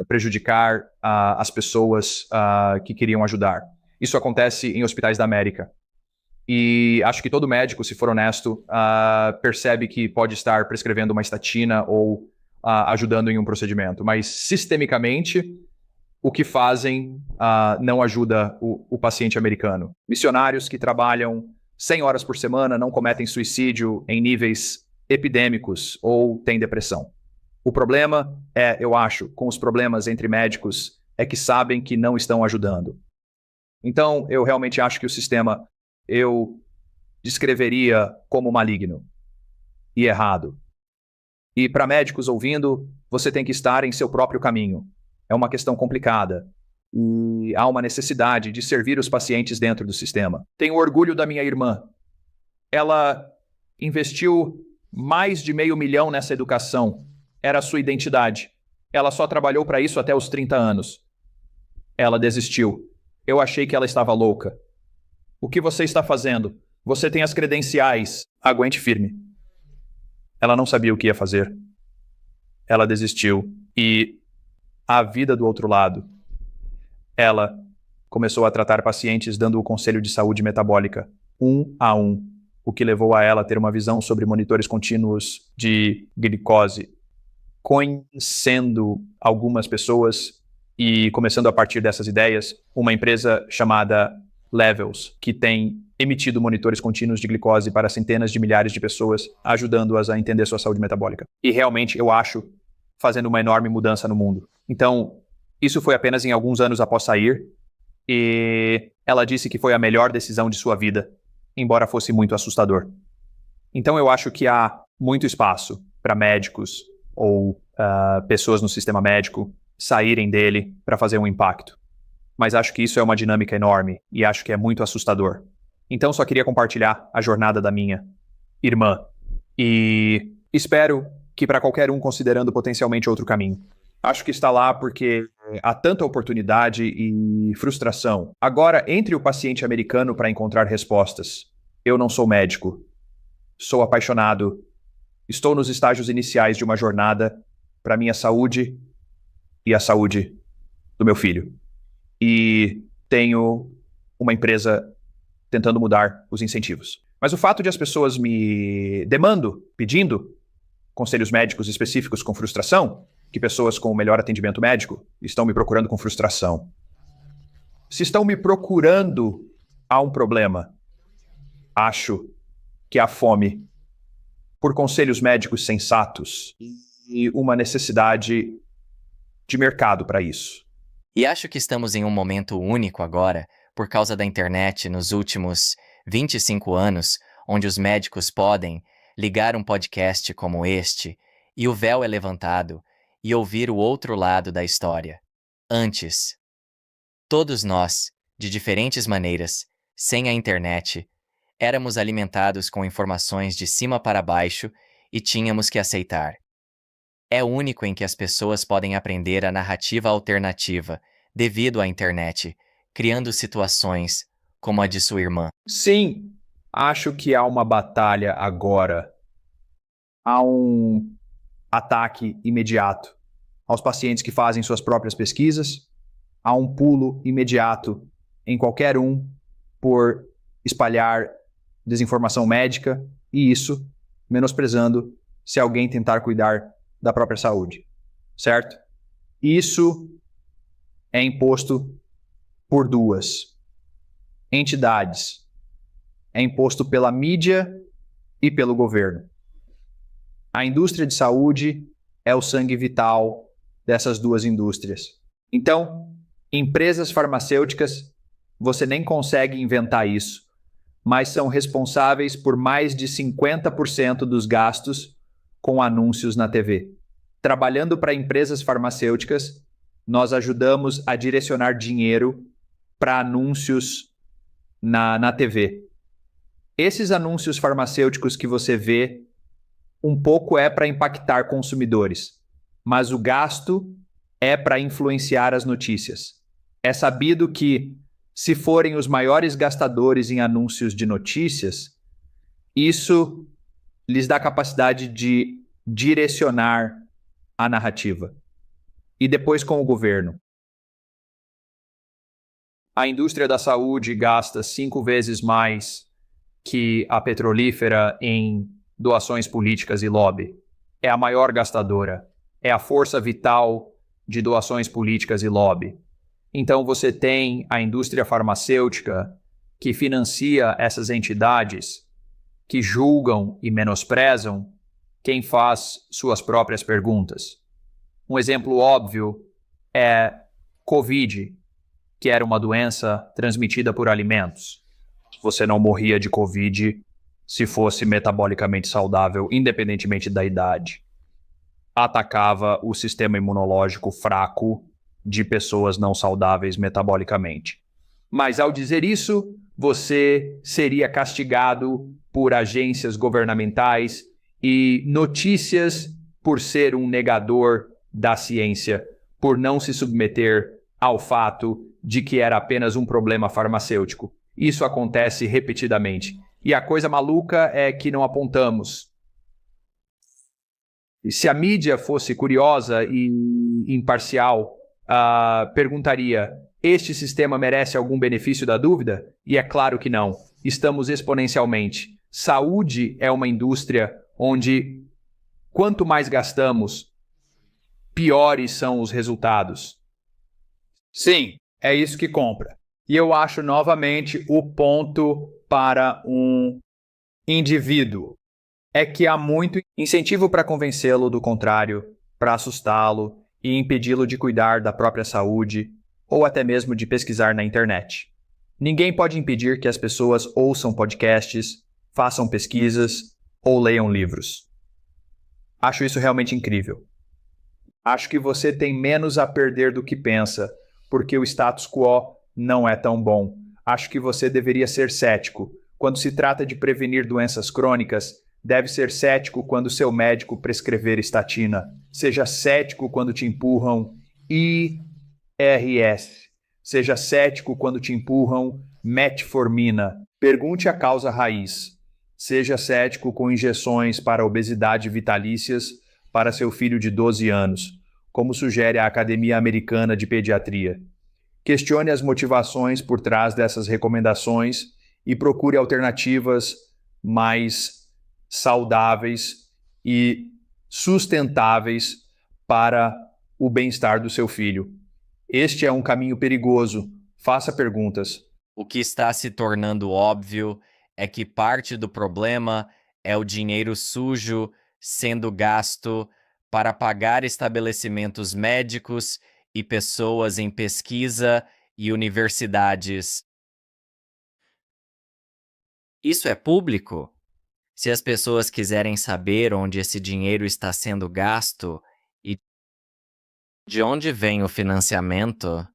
prejudicar as pessoas que queriam ajudar. Isso acontece em hospitais da América. E acho que todo médico, se for honesto, percebe que pode estar prescrevendo uma estatina ou ajudando em um procedimento. Mas, sistemicamente, o que fazem não ajuda o paciente americano. Missionários que trabalham 100 horas por semana não cometem suicídio em níveis epidêmicos ou têm depressão. O problema eu acho, com os problemas entre médicos, é que sabem que não estão ajudando. Então, eu realmente acho que o sistema eu descreveria como maligno e errado. E para médicos ouvindo, você tem que estar em seu próprio caminho. É uma questão complicada. E há uma necessidade de servir os pacientes dentro do sistema. Tenho orgulho da minha irmã. Ela investiu mais de $500 mil nessa educação. Era a sua identidade. Ela só trabalhou para isso até os 30 anos. Ela desistiu. Eu achei que ela estava louca. O que você está fazendo? Você tem as credenciais. Aguente firme. Ela não sabia o que ia fazer. Ela desistiu. E a vida do outro lado. Ela começou a tratar pacientes dando o conselho de saúde metabólica, 1 a 1, o que levou a ela a ter uma visão sobre monitores contínuos de glicose, conhecendo algumas pessoas e começando a partir dessas ideias, uma empresa chamada Levels, que tem emitido monitores contínuos de glicose para centenas de milhares de pessoas, ajudando-as a entender sua saúde metabólica. E realmente, eu acho, fazendo uma enorme mudança no mundo. Então, isso foi apenas em alguns anos após sair, e ela disse que foi a melhor decisão de sua vida, embora fosse muito assustador. Então eu acho que há muito espaço para médicos ou pessoas no sistema médico saírem dele para fazer um impacto. Mas acho que isso é uma dinâmica enorme e acho que é muito assustador. Então só queria compartilhar a jornada da minha irmã e espero que para qualquer um considerando potencialmente outro caminho. Acho que está lá porque há tanta oportunidade e frustração. Agora, entre o paciente americano para encontrar respostas. Eu não sou médico. Sou apaixonado. Estou nos estágios iniciais de uma jornada para minha saúde e a saúde do meu filho. E tenho uma empresa tentando mudar os incentivos. Mas o fato de as pessoas me pedindo conselhos médicos específicos com frustração, que pessoas com o melhor atendimento médico estão me procurando com frustração. Se estão me procurando, há um problema. Acho que há fome por conselhos médicos sensatos e uma necessidade de mercado para isso. E acho que estamos em um momento único agora, por causa da internet nos últimos 25 anos, onde os médicos podem ligar um podcast como este e o véu é levantado e ouvir o outro lado da história. Antes, todos nós, de diferentes maneiras, sem a internet, éramos alimentados com informações de cima para baixo e tínhamos que aceitar. É o único em que as pessoas podem aprender a narrativa alternativa devido à internet, criando situações como a de sua irmã. Sim, acho que há uma batalha agora. Há um ataque imediato aos pacientes que fazem suas próprias pesquisas. Há um pulo imediato em qualquer um por espalhar desinformação médica e isso menosprezando se alguém tentar cuidar da própria saúde, certo? Isso é imposto por duas entidades. É imposto pela mídia e pelo governo. A indústria de saúde é o sangue vital dessas duas indústrias. Então, empresas farmacêuticas você nem consegue inventar isso, mas são responsáveis por mais de 50% dos gastos com anúncios na TV. Trabalhando para empresas farmacêuticas, nós ajudamos a direcionar dinheiro para anúncios na TV. Esses anúncios farmacêuticos que você vê, um pouco é para impactar consumidores, mas o gasto é para influenciar as notícias. É sabido que, se forem os maiores gastadores em anúncios de notícias, isso lhes dá capacidade de direcionar a narrativa. E depois com o governo. A indústria da saúde gasta 5 vezes mais que a petrolífera em doações políticas e lobby. É a maior gastadora. É a força vital de doações políticas e lobby. Então você tem a indústria farmacêutica que financia essas entidades que julgam e menosprezam quem faz suas próprias perguntas. Um exemplo óbvio é Covid, que era uma doença transmitida por alimentos. Você não morria de Covid se fosse metabolicamente saudável, independentemente da idade. Atacava o sistema imunológico fraco de pessoas não saudáveis metabolicamente. Mas ao dizer isso, você seria castigado por agências governamentais e notícias por ser um negador da ciência, por não se submeter ao fato de que era apenas um problema farmacêutico. Isso acontece repetidamente. E a coisa maluca é que não apontamos. E se a mídia fosse curiosa e imparcial, perguntaria: este sistema merece algum benefício da dúvida? E é claro que não. Estamos exponencialmente. Saúde é uma indústria onde quanto mais gastamos, piores são os resultados. Sim, é isso que compra. E eu acho novamente o ponto para um indivíduo é que há muito incentivo para convencê-lo do contrário, para assustá-lo e impedi-lo de cuidar da própria saúde ou até mesmo de pesquisar na internet. Ninguém pode impedir que as pessoas ouçam podcasts, façam pesquisas ou leiam livros. Acho isso realmente incrível. Acho que você tem menos a perder do que pensa, porque o status quo não é tão bom. Acho que você deveria ser cético. Quando se trata de prevenir doenças crônicas, deve ser cético quando seu médico prescrever estatina. Seja cético quando te empurram IRS. Seja cético quando te empurram metformina. Pergunte a causa raiz. Seja cético com injeções para obesidade vitalícias para seu filho de 12 anos, como sugere a Academia Americana de Pediatria. Questione as motivações por trás dessas recomendações e procure alternativas mais saudáveis e sustentáveis para o bem-estar do seu filho. Este é um caminho perigoso. Faça perguntas. O que está se tornando óbvio é que parte do problema é o dinheiro sujo sendo gasto para pagar estabelecimentos médicos e pessoas em pesquisa e universidades. Isso é público? Se as pessoas quiserem saber onde esse dinheiro está sendo gasto e de onde vem o financiamento,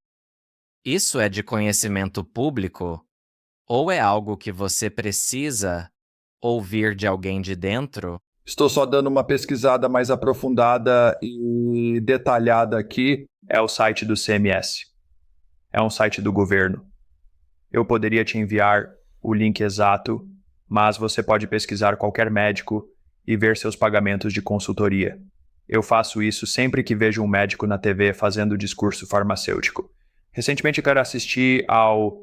isso é de conhecimento público? Ou é algo que você precisa ouvir de alguém de dentro? Estou só dando uma pesquisada mais aprofundada e detalhada aqui. É o site do CMS. É um site do governo. Eu poderia te enviar o link exato, mas você pode pesquisar qualquer médico e ver seus pagamentos de consultoria. Eu faço isso sempre que vejo um médico na TV fazendo discurso farmacêutico. Recentemente eu quero assistir ao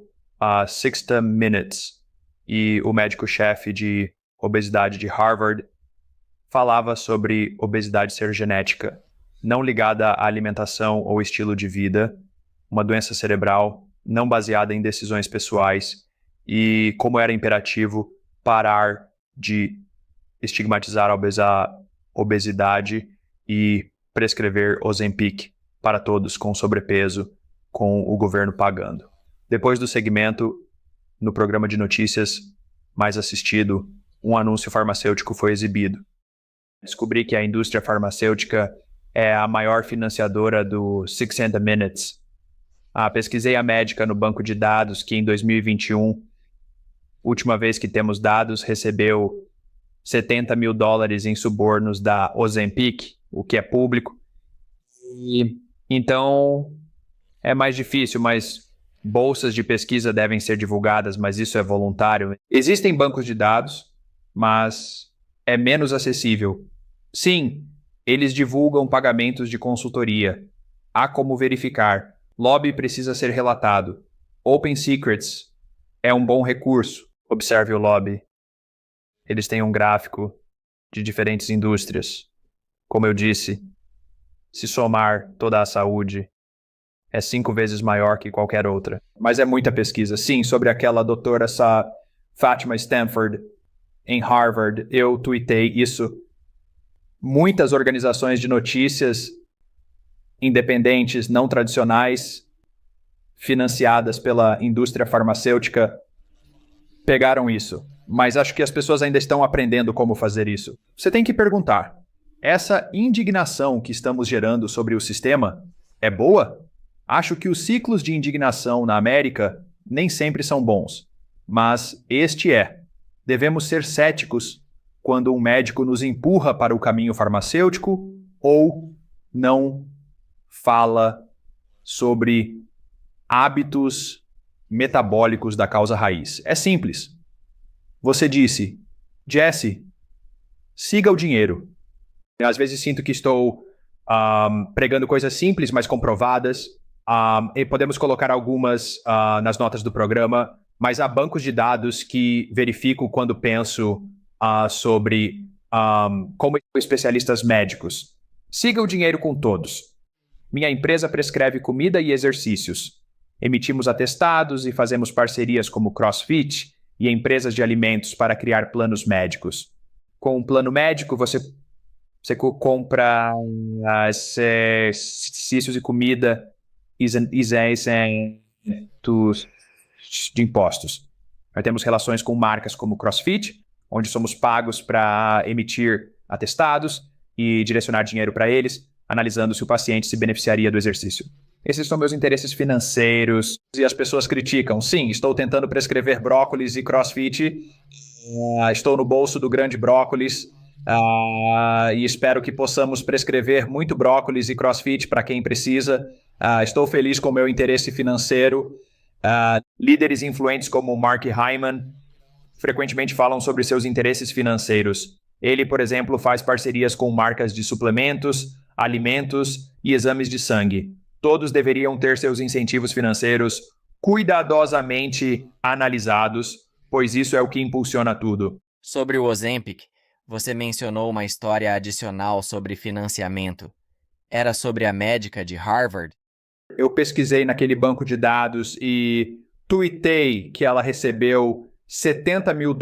60 Minutes e o médico-chefe de obesidade de Harvard falava sobre obesidade ser genética, não ligada à alimentação ou estilo de vida, uma doença cerebral não baseada em decisões pessoais e como era imperativo parar de estigmatizar a obesidade e prescrever Ozempic para todos com sobrepeso, com o governo pagando. Depois do segmento, no programa de notícias mais assistido, um anúncio farmacêutico foi exibido. Descobri que a indústria farmacêutica é a maior financiadora do 60 Minutes. Pesquisei a médica no banco de dados que em 2021, última vez que temos dados, recebeu $70 mil em subornos da Ozempic, o que é público. E então é mais difícil, mas bolsas de pesquisa devem ser divulgadas, mas isso é voluntário. Existem bancos de dados, mas é menos acessível. Sim, eles divulgam pagamentos de consultoria. Há como verificar. Lobby precisa ser relatado. Open Secrets é um bom recurso. Observe o lobby. Eles têm um gráfico de diferentes indústrias. Como eu disse, se somar toda a saúde, é 5 vezes maior que qualquer outra. Mas é muita pesquisa. Sim, sobre aquela doutora Fátima Stanford, em Harvard, eu tuitei isso. Muitas organizações de notícias independentes, não tradicionais, financiadas pela indústria farmacêutica, pegaram isso. Mas acho que as pessoas ainda estão aprendendo como fazer isso. Você tem que perguntar, essa indignação que estamos gerando sobre o sistema é boa? Acho que os ciclos de indignação na América nem sempre são bons, mas este é. Devemos ser céticos quando um médico nos empurra para o caminho farmacêutico ou não fala sobre hábitos metabólicos da causa raiz. É simples. Você disse, Jesse, siga o dinheiro. Às vezes sinto que estou pregando coisas simples, mas comprovadas. E podemos colocar algumas nas notas do programa, mas há bancos de dados que verifico quando penso sobre como especialistas médicos. Siga o dinheiro com todos. Minha empresa prescreve comida e exercícios. Emitimos atestados e fazemos parcerias como CrossFit e empresas de alimentos para criar planos médicos. Com um plano médico, você compra exercícios e comida isentos de impostos. Nós temos relações com marcas como CrossFit, onde somos pagos para emitir atestados e direcionar dinheiro para eles, analisando se o paciente se beneficiaria do exercício. Esses são meus interesses financeiros. E as pessoas criticam. Sim, estou tentando prescrever brócolis e CrossFit. Estou no bolso do grande brócolis. E espero que possamos prescrever muito brócolis e CrossFit para quem precisa. Estou feliz com o meu interesse financeiro. Líderes influentes como Mark Hyman frequentemente falam sobre seus interesses financeiros. Ele, por exemplo, faz parcerias com marcas de suplementos, alimentos e exames de sangue. Todos deveriam ter seus incentivos financeiros cuidadosamente analisados, pois isso é o que impulsiona tudo. Sobre o Ozempic, você mencionou uma história adicional sobre financiamento. Era sobre a médica de Harvard? Eu pesquisei naquele banco de dados e tuitei que ela recebeu $70 mil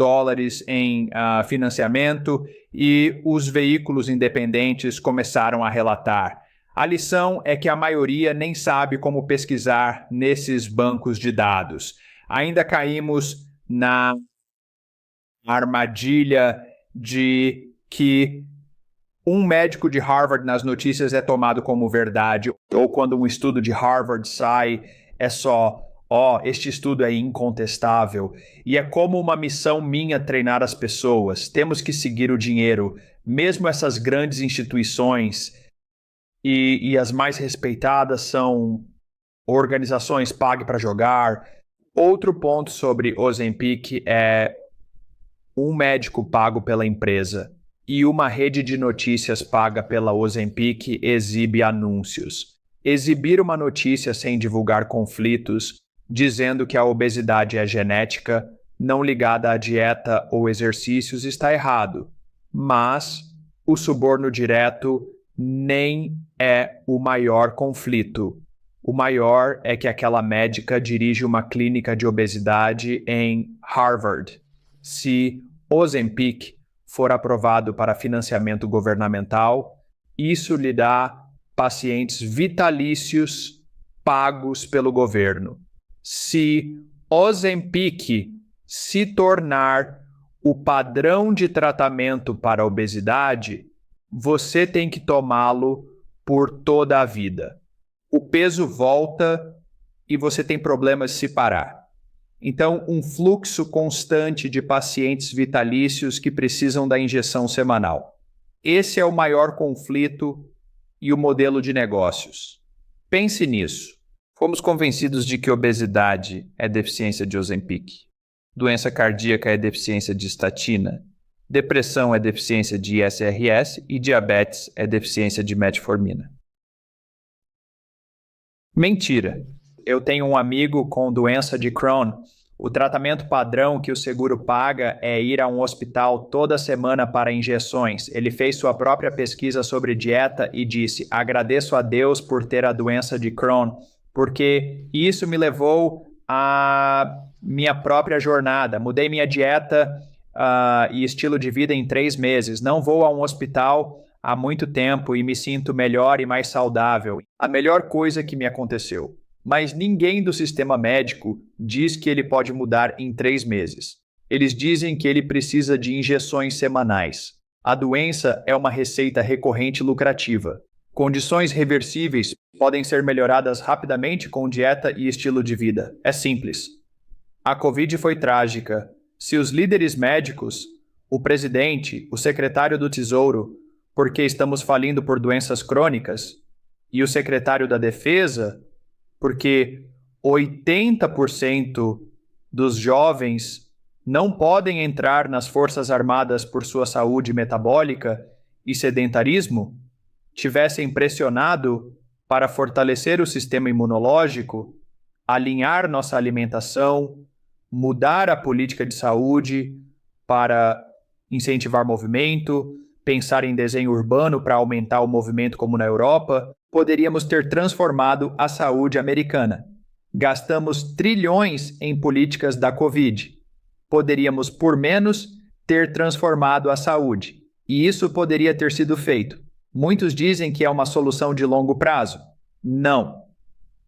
em financiamento e os veículos independentes começaram a relatar. A lição é que a maioria nem sabe como pesquisar nesses bancos de dados. Ainda caímos na armadilha de que um médico de Harvard nas notícias é tomado como verdade, ou quando um estudo de Harvard sai, é só, este estudo é incontestável. E é como uma missão minha treinar as pessoas. Temos que seguir o dinheiro. Mesmo essas grandes instituições e as mais respeitadas são organizações pague para jogar. Outro ponto sobre Ozempic é um médico pago pela empresa e uma rede de notícias paga pela Ozempic exibe anúncios. Exibir uma notícia sem divulgar conflitos, dizendo que a obesidade é genética, não ligada à dieta ou exercícios, está errado. Mas o suborno direto nem é o maior conflito. O maior é que aquela médica dirige uma clínica de obesidade em Harvard. Se Ozempic for aprovado para financiamento governamental, isso lhe dá pacientes vitalícios pagos pelo governo. Se Ozempic se tornar o padrão de tratamento para a obesidade, você tem que tomá-lo por toda a vida. O peso volta e você tem problemas de se parar. Então, um fluxo constante de pacientes vitalícios que precisam da injeção semanal. Esse é o maior conflito e o modelo de negócios. Pense nisso. Fomos convencidos de que obesidade é deficiência de Ozempic. Doença cardíaca é deficiência de estatina. Depressão é deficiência de ISRS e diabetes é deficiência de metformina. Mentira. Eu tenho um amigo com doença de Crohn. O tratamento padrão que o seguro paga é ir a um hospital toda semana para injeções. Ele fez sua própria pesquisa sobre dieta e disse: agradeço a Deus por ter a doença de Crohn, porque isso me levou à minha própria jornada. Mudei minha dieta e estilo de vida em 3 meses. Não vou a um hospital há muito tempo e me sinto melhor e mais saudável. A melhor coisa que me aconteceu. Mas ninguém do sistema médico diz que ele pode mudar em 3 meses. Eles dizem que ele precisa de injeções semanais. A doença é uma receita recorrente lucrativa. Condições reversíveis podem ser melhoradas rapidamente com dieta e estilo de vida. É simples. A Covid foi trágica. Se os líderes médicos, o presidente, o secretário do Tesouro, porque estamos falindo por doenças crônicas, e o secretário da Defesa, porque 80% dos jovens não podem entrar nas Forças Armadas por sua saúde metabólica e sedentarismo, tivessem pressionado para fortalecer o sistema imunológico, alinhar nossa alimentação, mudar a política de saúde para incentivar movimento, pensar em desenho urbano para aumentar o movimento como na Europa, poderíamos ter transformado a saúde americana. Gastamos trilhões em políticas da Covid. Poderíamos, por menos, ter transformado a saúde. E isso poderia ter sido feito. Muitos dizem que é uma solução de longo prazo. Não.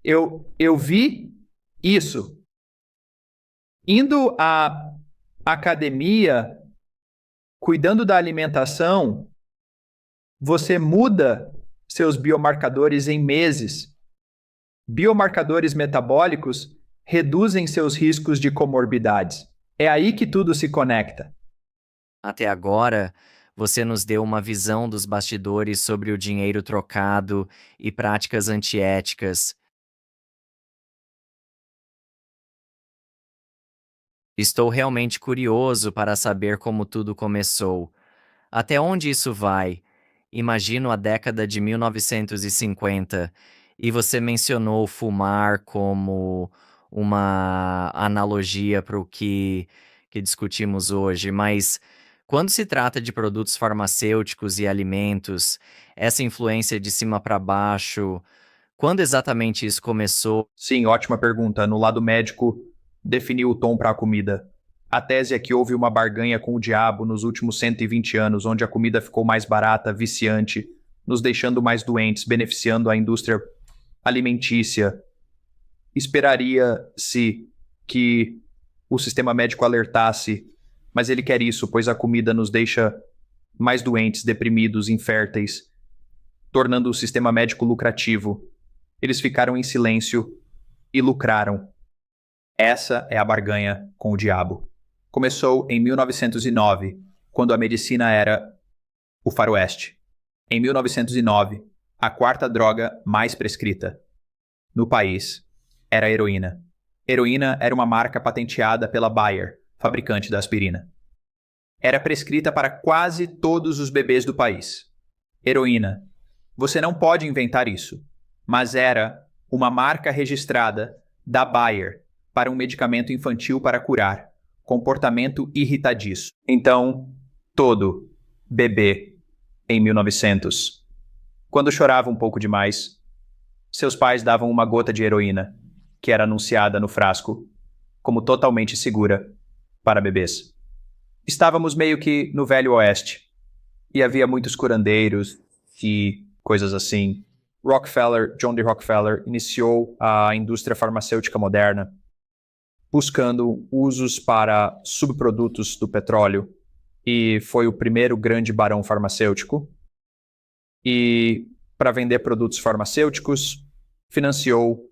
Eu vi isso. Indo à academia, cuidando da alimentação, você muda seus biomarcadores em meses. Biomarcadores metabólicos reduzem seus riscos de comorbidades. É aí que tudo se conecta. Até agora, você nos deu uma visão dos bastidores sobre o dinheiro trocado e práticas antiéticas. Estou realmente curioso para saber como tudo começou. Até onde isso vai? Imagino a década de 1950 e você mencionou fumar como uma analogia para o que discutimos hoje, mas quando se trata de produtos farmacêuticos e alimentos, essa influência de cima para baixo, quando exatamente isso começou? Sim, ótima pergunta. No lado médico, definiu o tom para a comida. A tese é que houve uma barganha com o diabo nos últimos 120 anos, onde a comida ficou mais barata, viciante, nos deixando mais doentes, beneficiando a indústria alimentícia. Esperaria-se que o sistema médico alertasse, mas ele quer isso, pois a comida nos deixa mais doentes, deprimidos, inférteis, tornando o sistema médico lucrativo. Eles ficaram em silêncio e lucraram. Essa é a barganha com o diabo. Começou em 1909, quando a medicina era o faroeste. Em 1909, a 4ª droga mais prescrita no país era a heroína. Heroína era uma marca patenteada pela Bayer, fabricante da aspirina. Era prescrita para quase todos os bebês do país. Heroína. Você não pode inventar isso, mas era uma marca registrada da Bayer para um medicamento infantil para curar comportamento irritadiço. Então, todo bebê em 1900, quando chorava um pouco demais, seus pais davam uma gota de heroína, que era anunciada no frasco como totalmente segura para bebês. Estávamos meio que no Velho Oeste, e havia muitos curandeiros e coisas assim. John D. Rockefeller, iniciou a indústria farmacêutica moderna. buscando usos para subprodutos do petróleo e foi o primeiro grande barão farmacêutico. E para vender produtos farmacêuticos, financiou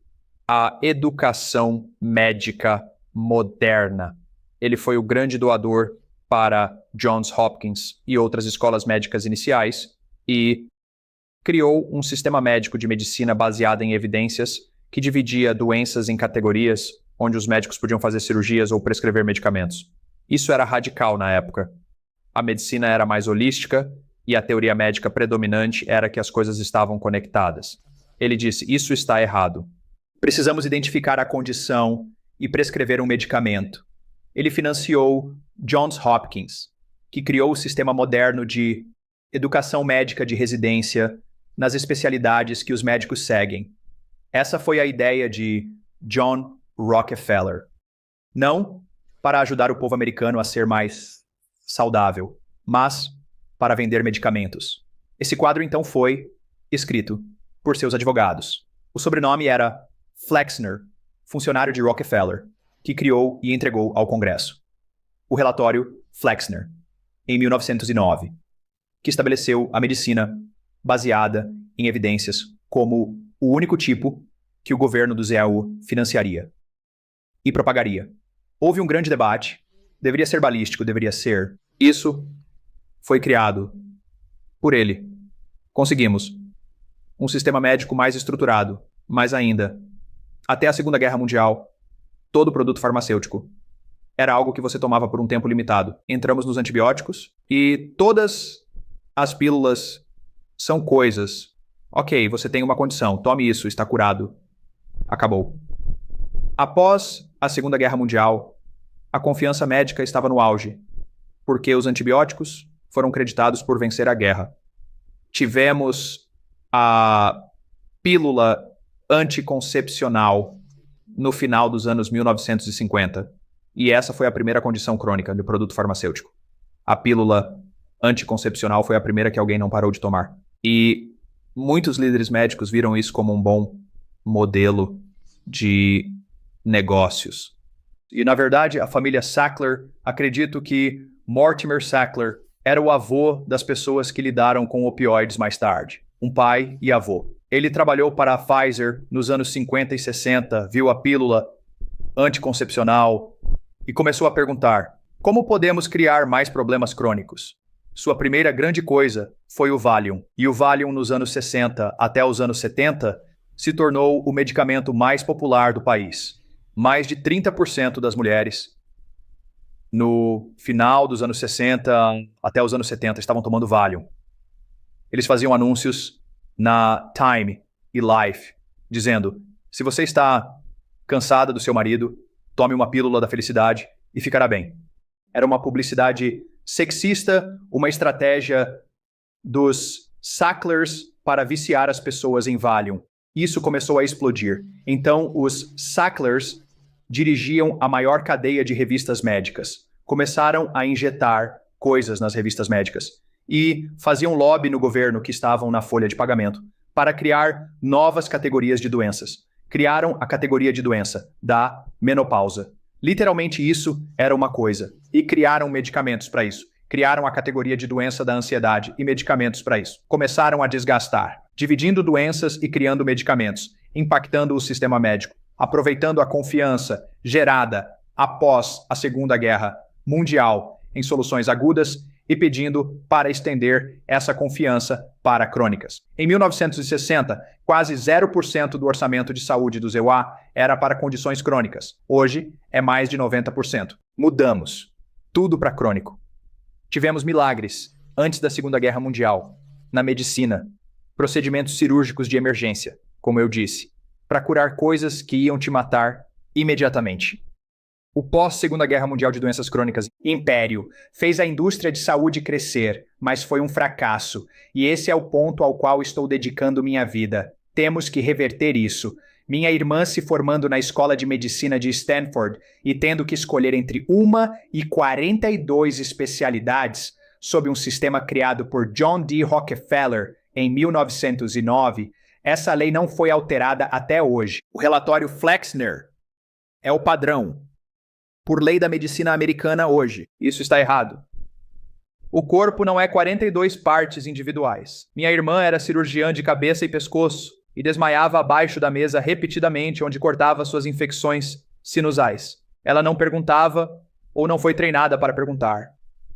a educação médica moderna. Ele foi o grande doador para Johns Hopkins e outras escolas médicas iniciais e criou um sistema médico de medicina baseado em evidências que dividia doenças em categorias onde os médicos podiam fazer cirurgias ou prescrever medicamentos. Isso era radical na época. A medicina era mais holística e a teoria médica predominante era que as coisas estavam conectadas. Ele disse, isso está errado. Precisamos identificar a condição e prescrever um medicamento. Ele financiou Johns Hopkins, que criou o sistema moderno de educação médica de residência nas especialidades que os médicos seguem. Essa foi a ideia de John Rockefeller. Não para ajudar o povo americano a ser mais saudável, mas para vender medicamentos. Esse quadro então foi escrito por seus advogados. O sobrenome era Flexner, funcionário de Rockefeller, que criou e entregou ao Congresso o relatório Flexner, em 1909, que estabeleceu a medicina baseada em evidências como o único tipo que o governo do ZAU financiaria e propagaria. Houve um grande debate, deveria ser balístico, deveria ser. Isso foi criado por ele. Conseguimos um sistema médico mais estruturado, mas ainda, até a Segunda Guerra Mundial, todo produto farmacêutico era algo que você tomava por um tempo limitado. Entramos nos antibióticos e todas as pílulas são coisas. Ok, você tem uma condição, tome isso, está curado. Acabou. Após a Segunda Guerra Mundial, a confiança médica estava no auge, porque os antibióticos foram creditados por vencer a guerra. Tivemos a pílula anticoncepcional no final dos anos 1950, e essa foi a primeira condição crônica do produto farmacêutico. A pílula anticoncepcional foi a primeira que alguém não parou de tomar. E muitos líderes médicos viram isso como um bom modelo de negócios. E, na verdade, a família Sackler, acredito que Mortimer Sackler era o avô das pessoas que lidaram com opioides mais tarde. Um pai e avô. Ele trabalhou para a Pfizer nos anos 50 e 60, viu a pílula anticoncepcional e começou a perguntar: como podemos criar mais problemas crônicos? Sua primeira grande coisa foi o Valium. E o Valium, nos anos 60 até os anos 70, se tornou o medicamento mais popular do país. Mais de 30% das mulheres, no final dos anos 60 até os anos 70, estavam tomando Valium. Eles faziam anúncios na Time e Life, dizendo: se você está cansada do seu marido, tome uma pílula da felicidade e ficará bem. Era uma publicidade sexista, uma estratégia dos Sacklers para viciar as pessoas em Valium. Isso começou a explodir. Então, os Sacklers dirigiam a maior cadeia de revistas médicas. Começaram a injetar coisas nas revistas médicas e faziam lobby no governo que estavam na folha de pagamento para criar novas categorias de doenças. Criaram a categoria de doença da menopausa. Literalmente isso era uma coisa. E criaram medicamentos para isso. Criaram a categoria de doença da ansiedade e medicamentos para isso. Começaram a desgastar, dividindo doenças e criando medicamentos, impactando o sistema médico, aproveitando a confiança gerada após a Segunda Guerra Mundial em soluções agudas e pedindo para estender essa confiança para crônicas. Em 1960, quase 0% do orçamento de saúde do ZEUA era para condições crônicas. Hoje, é mais de 90%. Mudamos. Tudo para crônico. Tivemos milagres antes da Segunda Guerra Mundial, na medicina, procedimentos cirúrgicos de emergência, como eu disse, para curar coisas que iam te matar imediatamente. O pós-Segunda Guerra Mundial de doenças crônicas, Império, fez a indústria de saúde crescer, mas foi um fracasso. E esse é o ponto ao qual estou dedicando minha vida. Temos que reverter isso. Minha irmã se formando na Escola de Medicina de Stanford e tendo que escolher entre 1 e 42 especialidades sob um sistema criado por John D. Rockefeller em 1909, essa lei não foi alterada até hoje. O relatório Flexner é o padrão. por lei da medicina americana hoje. Isso está errado. O corpo não é 42 partes individuais. Minha irmã era cirurgiã de cabeça e pescoço e desmaiava abaixo da mesa repetidamente onde cortava suas infecções sinusais. Ela não perguntava ou não foi treinada para perguntar.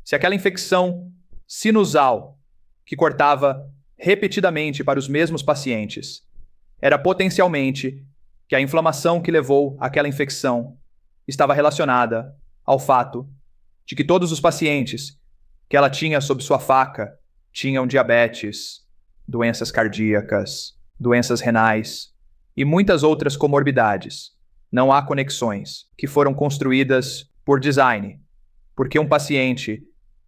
Se aquela infecção sinusal que cortava repetidamente para os mesmos pacientes era potencialmente que a inflamação que levou àquela infecção estava relacionada ao fato de que todos os pacientes que ela tinha sob sua faca tinham diabetes, doenças cardíacas, doenças renais e muitas outras comorbidades. Não há conexões que foram construídas por design, porque um paciente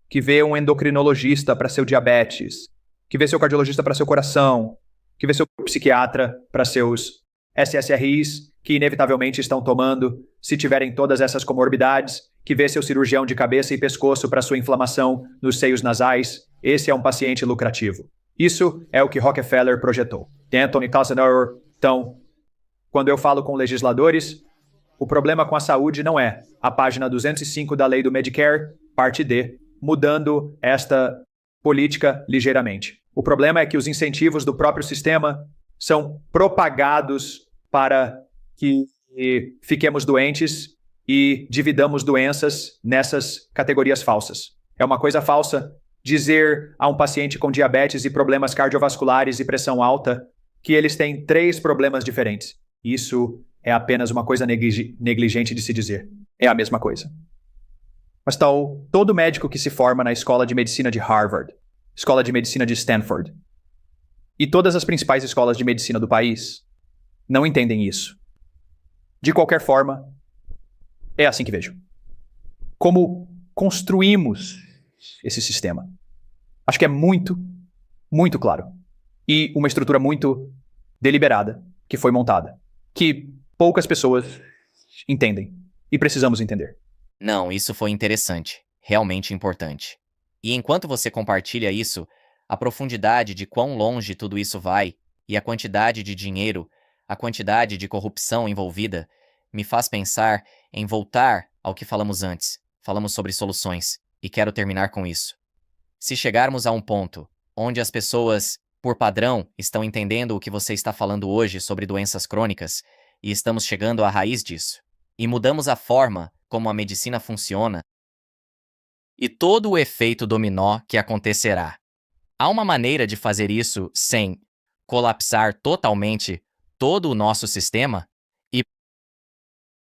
que vê um endocrinologista para seu diabetes, que vê seu cardiologista para seu coração, que vê seu psiquiatra para seus SSRIs, que inevitavelmente estão tomando, se tiverem todas essas comorbidades, que vê seu cirurgião de cabeça e pescoço para sua inflamação nos seios nasais, esse é um paciente lucrativo. Isso é o que Rockefeller projetou. Anthony Casanauer. Então, quando eu falo com legisladores, o problema com a saúde não é a página 205 da lei do Medicare, parte D, mudando esta política ligeiramente. O problema é que os incentivos do próprio sistema são propagados para que fiquemos doentes e dividamos doenças nessas categorias falsas. É uma coisa falsa dizer a um paciente com diabetes e problemas cardiovasculares e pressão alta que eles têm 3 problemas diferentes. Isso é apenas uma coisa negligente de se dizer. É a mesma coisa. Mas tal, todo médico que se forma na Escola de Medicina de Harvard, Escola de Medicina de Stanford e todas as principais escolas de medicina do país não entendem isso. De qualquer forma, é assim que vejo. Como construímos esse sistema? Acho que é muito, muito claro. E uma estrutura muito deliberada que foi montada, que poucas pessoas entendem e precisamos entender. Não, isso foi interessante. Realmente importante. E enquanto você compartilha isso, a profundidade de quão longe tudo isso vai e a quantidade de dinheiro, a quantidade de corrupção envolvida, me faz pensar em voltar ao que falamos antes. Falamos sobre soluções, e quero terminar com isso. Se chegarmos a um ponto onde as pessoas, por padrão, estão entendendo o que você está falando hoje sobre doenças crônicas, e estamos chegando à raiz disso, e mudamos a forma como a medicina funciona, e todo o efeito dominó que acontecerá. Há uma maneira de fazer isso sem colapsar totalmente todo o nosso sistema? E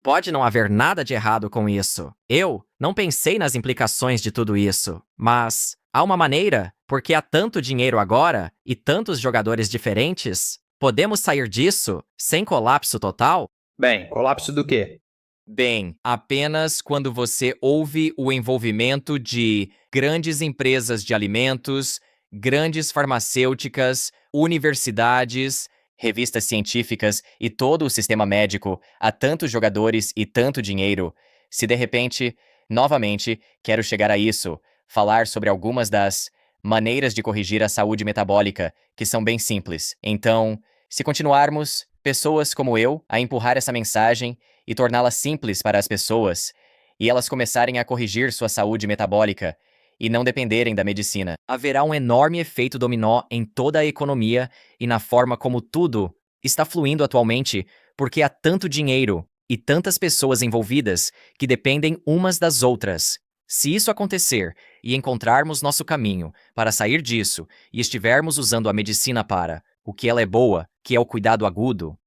pode não haver nada de errado com isso. Eu não pensei nas implicações de tudo isso, mas há uma maneira, porque há tanto dinheiro agora e tantos jogadores diferentes, podemos sair disso sem colapso total? Bem, colapso do quê? Bem, apenas quando você ouve o envolvimento de grandes empresas de alimentos, grandes farmacêuticas, universidades, revistas científicas e todo o sistema médico, há tantos jogadores e tanto dinheiro. Se de repente, novamente, quero chegar a isso, falar sobre algumas das maneiras de corrigir a saúde metabólica, que são bem simples. Então, se continuarmos, pessoas como eu, a empurrar essa mensagem e torná-la simples para as pessoas, e elas começarem a corrigir sua saúde metabólica e não dependerem da medicina, haverá um enorme efeito dominó em toda a economia e na forma como tudo está fluindo atualmente, porque há tanto dinheiro e tantas pessoas envolvidas que dependem umas das outras. Se isso acontecer e encontrarmos nosso caminho para sair disso e estivermos usando a medicina para o que ela é boa, que é o cuidado agudo,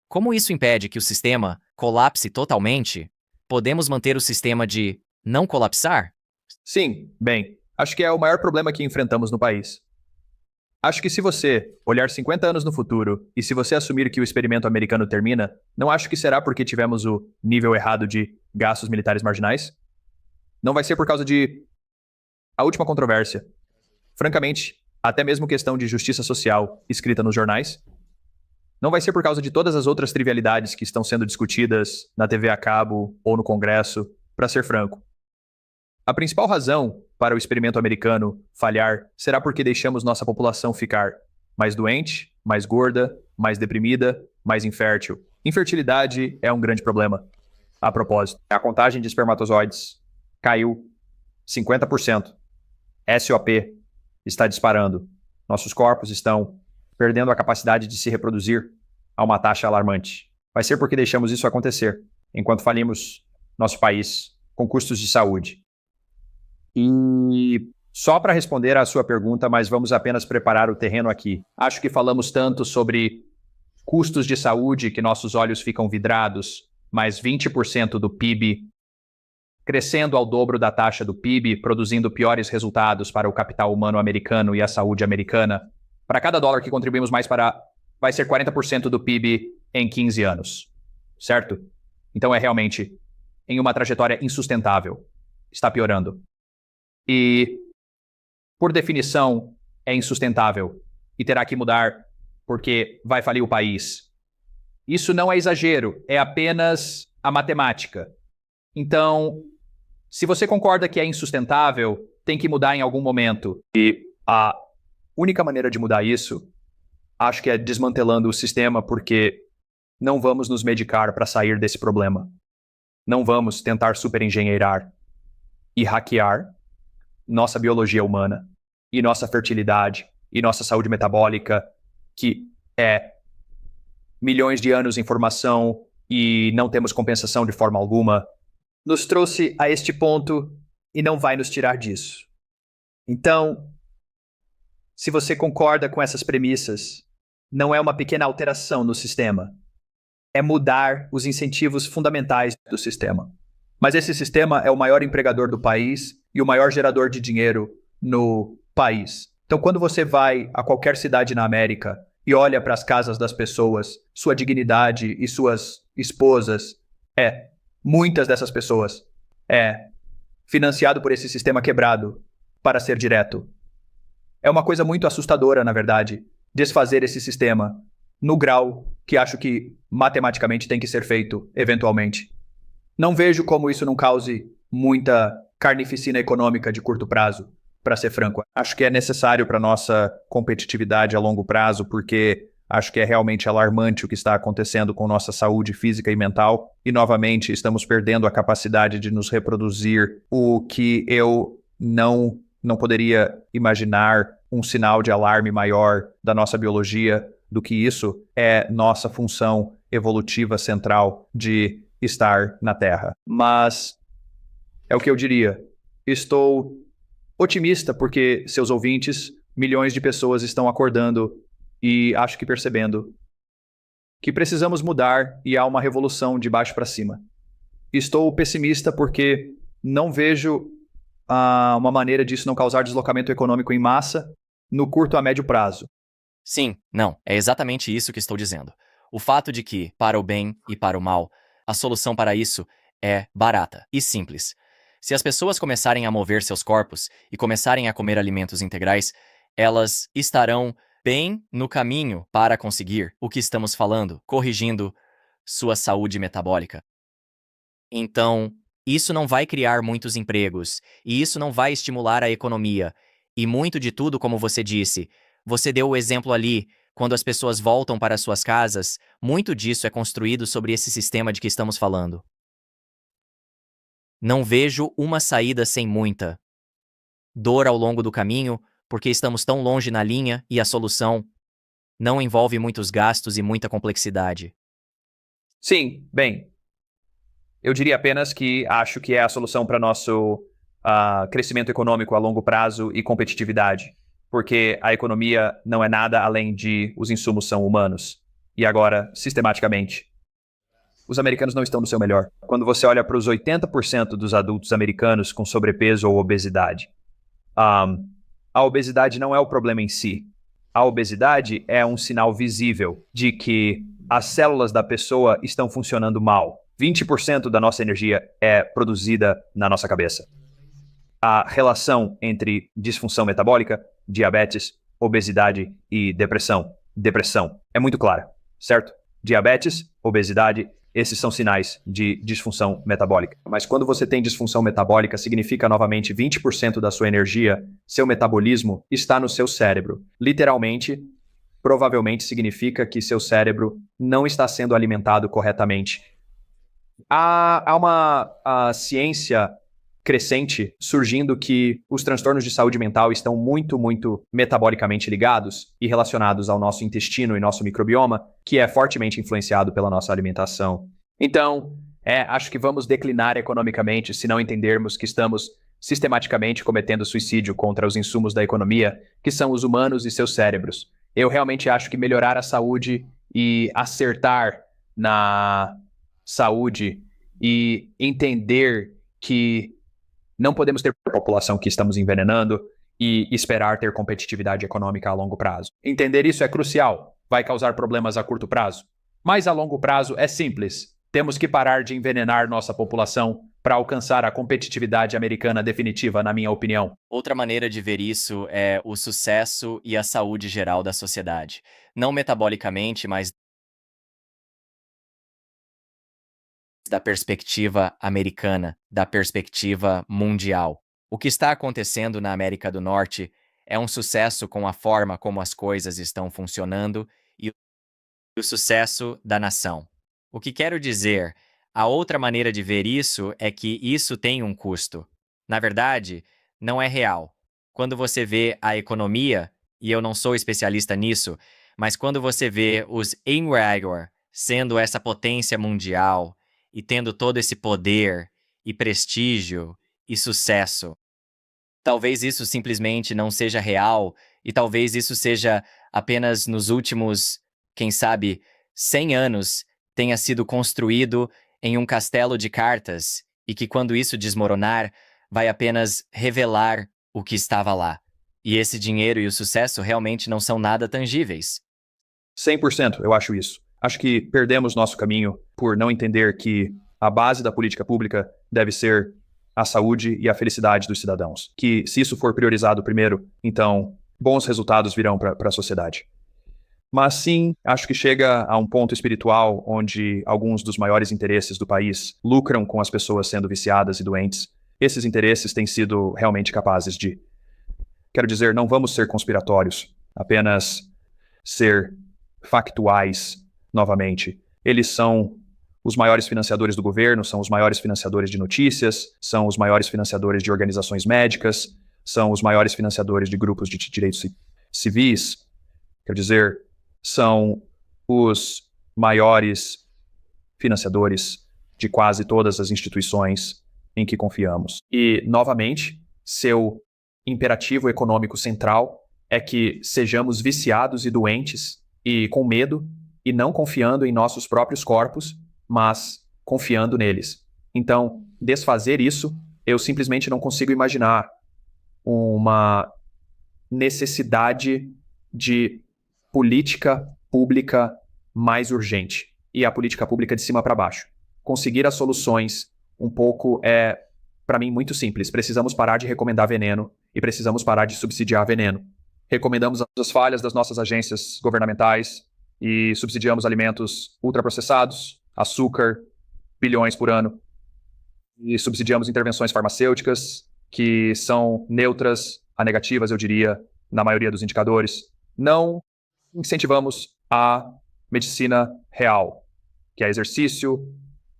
como isso impede que o sistema colapse totalmente? Podemos manter o sistema de não colapsar? Sim, bem, acho que é o maior problema que enfrentamos no país. Acho que se você olhar 50 anos no futuro e se você assumir que o experimento americano termina, não acho que será porque tivemos o nível errado de gastos militares marginais. Não vai ser por causa de a última controvérsia. Francamente, até mesmo questão de justiça social escrita nos jornais. Não vai ser por causa de todas as outras trivialidades que estão sendo discutidas na TV a cabo ou no Congresso, para ser franco. A principal razão para o experimento americano falhar será porque deixamos nossa população ficar mais doente, mais gorda, mais deprimida, mais infértil. Infertilidade é um grande problema. A propósito, a contagem de espermatozoides caiu 50%. SOP está disparando. Nossos corpos estão perdendo a capacidade de se reproduzir a uma taxa alarmante. Vai ser porque deixamos isso acontecer, enquanto falimos nosso país com custos de saúde. E só para responder à sua pergunta, mas vamos apenas preparar o terreno aqui. Acho que falamos tanto sobre custos de saúde que nossos olhos ficam vidrados, mais 20% do PIB, crescendo ao dobro da taxa do PIB, produzindo piores resultados para o capital humano americano e a saúde americana. Para cada dólar que contribuímos mais para, vai ser 40% do PIB em 15 anos, certo? Então é realmente em uma trajetória insustentável. Está piorando. E, por definição, é insustentável e terá que mudar porque vai falir o país. Isso não é exagero, é apenas a matemática. Então, se você concorda que é insustentável, tem que mudar em algum momento. E a única maneira de mudar isso, acho que é desmantelando o sistema, porque não vamos nos medicar para sair desse problema. Não vamos tentar superengenheirar e hackear nossa biologia humana e nossa fertilidade e nossa saúde metabólica, que é milhões de anos em formação e não temos compensação de forma alguma, nos trouxe a este ponto e não vai nos tirar disso. Então, se você concorda com essas premissas, não é uma pequena alteração no sistema, é mudar os incentivos fundamentais do sistema. Mas esse sistema é o maior empregador do país e o maior gerador de dinheiro no país. Então, quando você vai a qualquer cidade na América e olha para as casas das pessoas, sua dignidade e suas esposas, muitas dessas pessoas, financiado por esse sistema quebrado, para ser direto. É uma coisa muito assustadora, na verdade, desfazer esse sistema no grau que acho que matematicamente tem que ser feito, eventualmente. Não vejo como isso não cause muita carnificina econômica de curto prazo, para ser franco. Acho que é necessário para nossa competitividade a longo prazo, porque acho que é realmente alarmante o que está acontecendo com nossa saúde física e mental. E, novamente, estamos perdendo a capacidade de nos reproduzir, o que eu não poderia imaginar um sinal de alarme maior da nossa biologia do que isso é nossa função evolutiva central de estar na Terra. Mas é o que eu diria. Estou otimista porque seus ouvintes, milhões de pessoas estão acordando e acho que percebendo que precisamos mudar e há uma revolução de baixo para cima. Estou pessimista porque não vejo uma maneira disso não causar deslocamento econômico em massa no curto a médio prazo. Sim, não, é exatamente isso que estou dizendo. O fato de que, para o bem e para o mal, a solução para isso é barata e simples. Se as pessoas começarem a mover seus corpos e começarem a comer alimentos integrais, elas estarão bem no caminho para conseguir o que estamos falando, corrigindo sua saúde metabólica. Então, isso não vai criar muitos empregos, e isso não vai estimular a economia. E muito de tudo, como você disse, você deu o exemplo ali, quando as pessoas voltam para suas casas, muito disso é construído sobre esse sistema de que estamos falando. Não vejo uma saída sem muita dor ao longo do caminho, porque estamos tão longe na linha e a solução não envolve muitos gastos e muita complexidade. Sim, bem, eu diria apenas que acho que é a solução para nosso crescimento econômico a longo prazo e competitividade, porque a economia não é nada além de os insumos são humanos. E agora, sistematicamente, os americanos não estão no seu melhor. Quando você olha para os 80% dos adultos americanos com sobrepeso ou obesidade, a obesidade não é o problema em si. A obesidade é um sinal visível de que as células da pessoa estão funcionando mal. 20% da nossa energia é produzida na nossa cabeça. A relação entre disfunção metabólica, diabetes, obesidade e depressão. Depressão é muito clara, certo? Diabetes, obesidade, esses são sinais de disfunção metabólica. Mas quando você tem disfunção metabólica, significa novamente 20% da sua energia, seu metabolismo, está no seu cérebro. Literalmente, provavelmente significa que seu cérebro não está sendo alimentado corretamente. Há uma ciência crescente surgindo que os transtornos de saúde mental estão muito, muito metabolicamente ligados e relacionados ao nosso intestino e nosso microbioma, que é fortemente influenciado pela nossa alimentação. Então, acho que vamos declinar economicamente se não entendermos que estamos sistematicamente cometendo suicídio contra os insumos da economia, que são os humanos e seus cérebros. Eu realmente acho que melhorar a saúde e acertar na saúde e entender que não podemos ter a população que estamos envenenando e esperar ter competitividade econômica a longo prazo. Entender isso é crucial, vai causar problemas a curto prazo. Mas a longo prazo é simples. Temos que parar de envenenar nossa população para alcançar a competitividade americana definitiva, na minha opinião. Outra maneira de ver isso é o sucesso e a saúde geral da sociedade. Não metabolicamente, mas da perspectiva americana, da perspectiva mundial. O que está acontecendo na América do Norte é um sucesso com a forma como as coisas estão funcionando e o sucesso da nação. O que quero dizer, a outra maneira de ver isso é que isso tem um custo. Na verdade, não é real. Quando você vê a economia, e eu não sou especialista nisso, mas quando você vê os Einragor sendo essa potência mundial e tendo todo esse poder e prestígio e sucesso, talvez isso simplesmente não seja real e talvez isso seja apenas nos últimos, quem sabe, 100 anos tenha sido construído em um castelo de cartas e que quando isso desmoronar, vai apenas revelar o que estava lá. E esse dinheiro e o sucesso realmente não são nada tangíveis. 100% eu acho isso. Acho que perdemos nosso caminho por não entender que a base da política pública deve ser a saúde e a felicidade dos cidadãos. Que se isso for priorizado primeiro, então bons resultados virão para a sociedade. Mas sim, acho que chega a um ponto espiritual onde alguns dos maiores interesses do país lucram com as pessoas sendo viciadas e doentes. Esses interesses têm sido realmente capazes de... Quero dizer, não vamos ser conspiratórios, apenas ser factuais novamente. Eles são os maiores financiadores do governo, são os maiores financiadores de notícias, são os maiores financiadores de organizações médicas, são os maiores financiadores de grupos de direitos civis. Quer dizer, são os maiores financiadores de quase todas as instituições em que confiamos. E, novamente, seu imperativo econômico central é que sejamos viciados e doentes e com medo e não confiando em nossos próprios corpos, mas confiando neles. Então, desfazer isso, eu simplesmente não consigo imaginar uma necessidade de política pública mais urgente. E a política pública de cima para baixo. Conseguir as soluções um pouco é, para mim, muito simples. Precisamos parar de recomendar veneno e precisamos parar de subsidiar veneno. Recomendamos as falhas das nossas agências governamentais e subsidiamos alimentos ultraprocessados, açúcar, bilhões por ano. E subsidiamos intervenções farmacêuticas que são neutras a negativas, eu diria, na maioria dos indicadores. Não incentivamos a medicina real, que é exercício,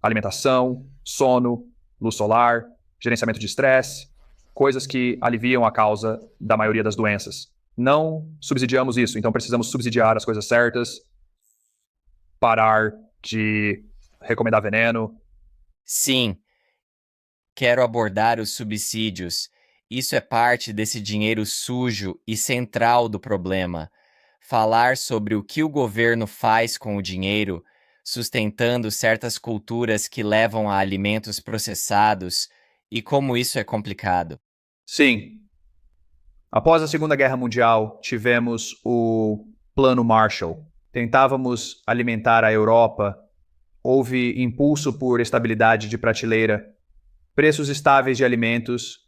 alimentação, sono, luz solar, gerenciamento de estresse, coisas que aliviam a causa da maioria das doenças. Não subsidiamos isso, então precisamos subsidiar as coisas certas, parar de recomendar veneno. Sim, quero abordar os subsídios. Isso é parte desse dinheiro sujo e central do problema. Falar sobre o que o governo faz com o dinheiro, sustentando certas culturas que levam a alimentos processados e como isso é complicado. Sim. Após a Segunda Guerra Mundial, tivemos o Plano Marshall. Tentávamos alimentar a Europa. Houve impulso por estabilidade de prateleira. Preços estáveis de alimentos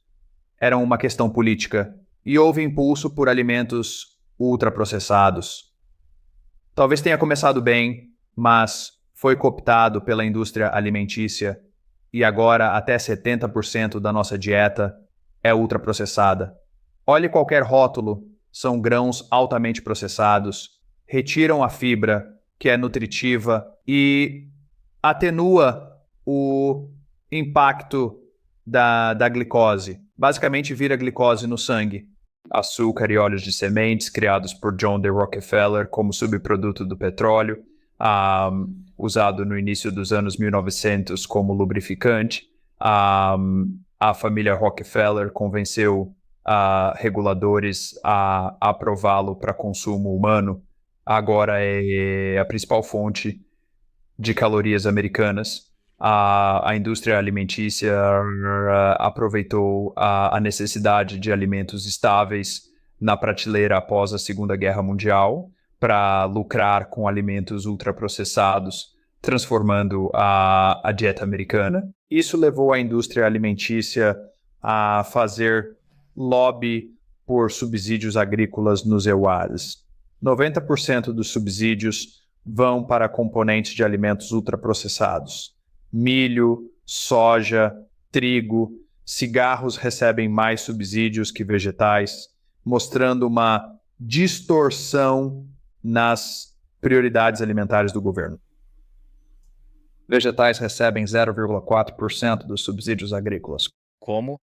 eram uma questão política. E houve impulso por alimentos ultraprocessados. Talvez tenha começado bem, mas foi cooptado pela indústria alimentícia e agora até 70% da nossa dieta é ultraprocessada. Olhe qualquer rótulo, são grãos altamente processados, retiram a fibra, que é nutritiva, e atenua o impacto da glicose? Basicamente, vira glicose no sangue. Açúcar e óleos de sementes criados por John D. Rockefeller como subproduto do petróleo, usado no início dos anos 1900 como lubrificante. A família Rockefeller convenceu reguladores a aprová-lo para consumo humano. Agora é a principal fonte de calorias americanas. A indústria alimentícia aproveitou a necessidade de alimentos estáveis na prateleira após a Segunda Guerra Mundial para lucrar com alimentos ultraprocessados, transformando a dieta americana. Isso levou a indústria alimentícia a fazer lobby por subsídios agrícolas nos EUAs. 90% dos subsídios vão para componentes de alimentos ultraprocessados. Milho, soja, trigo, cigarros recebem mais subsídios que vegetais, mostrando uma distorção nas prioridades alimentares do governo. Vegetais recebem 0,4% dos subsídios agrícolas. Como?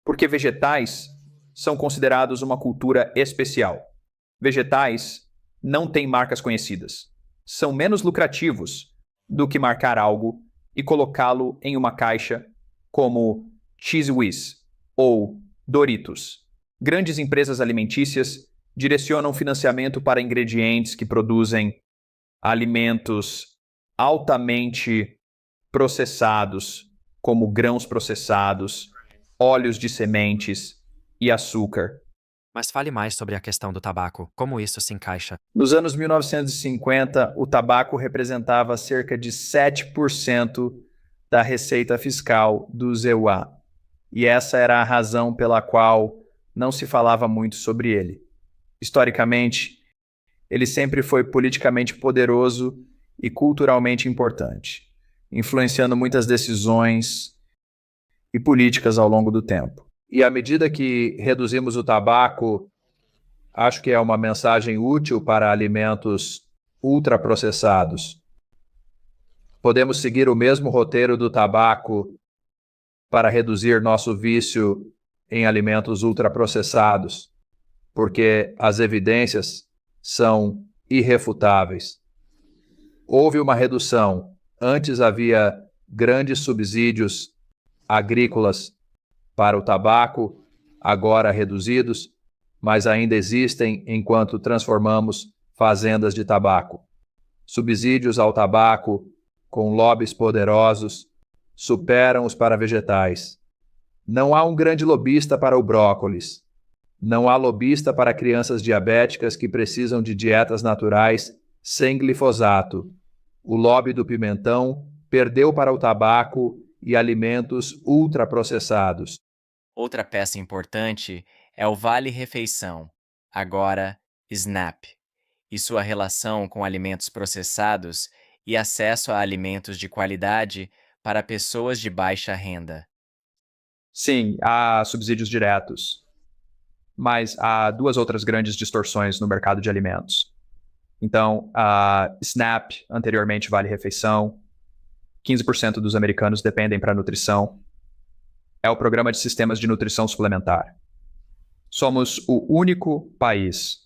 Porque vegetais são considerados uma cultura especial. Vegetais não têm marcas conhecidas. São menos lucrativos do que marcar algo e colocá-lo em uma caixa como Cheez Whiz ou Doritos. Grandes empresas alimentícias direcionam financiamento para ingredientes que produzem alimentos altamente processados, como grãos processados, óleos de sementes e açúcar. Mas fale mais sobre a questão do tabaco. Como isso se encaixa? Nos anos 1950, o tabaco representava cerca de 7% da receita fiscal dos EUA. E essa era a razão pela qual não se falava muito sobre ele. Historicamente, ele sempre foi politicamente poderoso e culturalmente importante, influenciando muitas decisões e políticas ao longo do tempo. E à medida que reduzimos o tabaco, acho que é uma mensagem útil para alimentos ultraprocessados. Podemos seguir o mesmo roteiro do tabaco para reduzir nosso vício em alimentos ultraprocessados, porque as evidências são irrefutáveis. Houve uma redução. Antes havia grandes subsídios agrícolas para o tabaco, agora reduzidos, mas ainda existem enquanto transformamos fazendas de tabaco. Subsídios ao tabaco com lobbies poderosos superam os para vegetais. Não há um grande lobista para o brócolis. Não há lobista para crianças diabéticas que precisam de dietas naturais sem glifosato. O lobby do pimentão perdeu para o tabaco e alimentos ultraprocessados. Outra peça importante é o Vale Refeição, agora SNAP, e sua relação com alimentos processados e acesso a alimentos de qualidade para pessoas de baixa renda. Sim, há subsídios diretos, mas há duas outras grandes distorções no mercado de alimentos. Então, a SNAP, anteriormente Vale Refeição, 15% dos americanos dependem para nutrição. É o Programa de Sistemas de Nutrição Suplementar. Somos o único país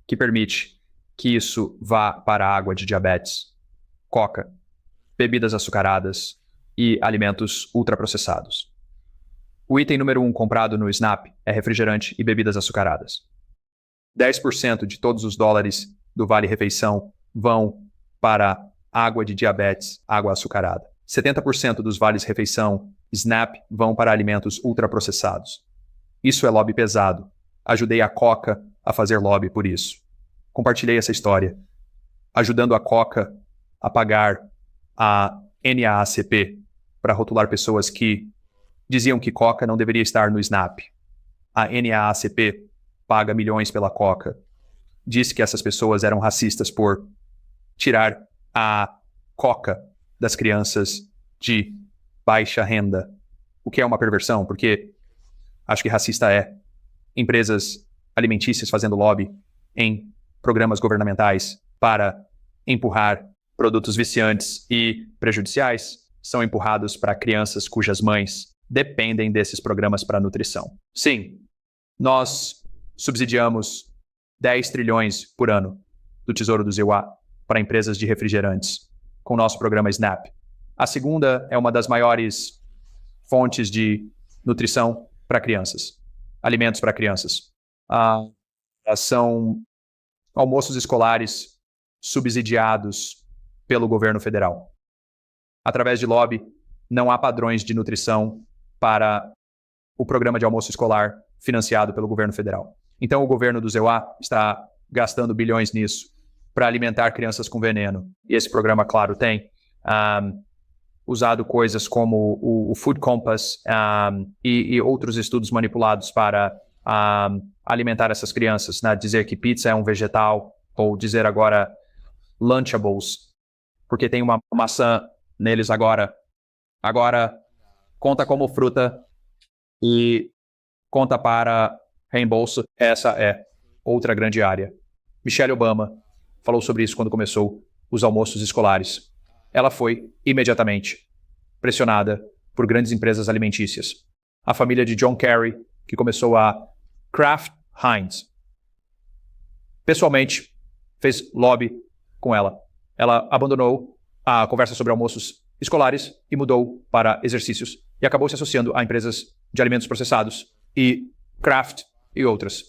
que permite que isso vá para a água de diabetes, coca, bebidas açucaradas e alimentos ultraprocessados. O item número 1 comprado no SNAP é refrigerante e bebidas açucaradas. 10% de todos os dólares do Vale Refeição vão para água de diabetes, água açucarada. 70% dos vales refeição SNAP vão para alimentos ultraprocessados. Isso é lobby pesado. Ajudei a Coca a fazer lobby por isso. Compartilhei essa história, ajudando a Coca a pagar a NAACP para rotular pessoas que diziam que Coca não deveria estar no SNAP. A NAACP paga milhões pela Coca. Disse que essas pessoas eram racistas por tirar a Coca das crianças de baixa renda. O que é uma perversão, porque acho que racista é empresas alimentícias fazendo lobby em programas governamentais para empurrar produtos viciantes e prejudiciais. são empurrados para crianças cujas mães dependem desses programas para nutrição. Sim, nós subsidiamos 10 trilhões por ano do Tesouro do ZEUA para empresas de refrigerantes, com o nosso programa SNAP. A segunda é uma das maiores fontes de nutrição para crianças, alimentos para crianças. São almoços escolares subsidiados pelo governo federal. Através de lobby, não há padrões de nutrição para o programa de almoço escolar financiado pelo governo federal. Então, o governo do ZEUA está gastando bilhões nisso para alimentar crianças com veneno. E esse programa, claro, tem usado coisas como o Food Compass e outros estudos manipulados para alimentar essas crianças, né? Dizer que pizza é um vegetal, ou dizer agora Lunchables, porque tem uma maçã neles agora. Agora conta como fruta e conta para reembolso. Essa é outra grande área. Michelle Obama falou sobre isso quando começou os almoços escolares. Ela foi imediatamente pressionada por grandes empresas alimentícias. A família de John Kerry, que começou a Kraft Heinz, pessoalmente fez lobby com ela. Ela abandonou a conversa sobre almoços escolares e mudou para exercícios e acabou se associando a empresas de alimentos processados e Kraft e outras,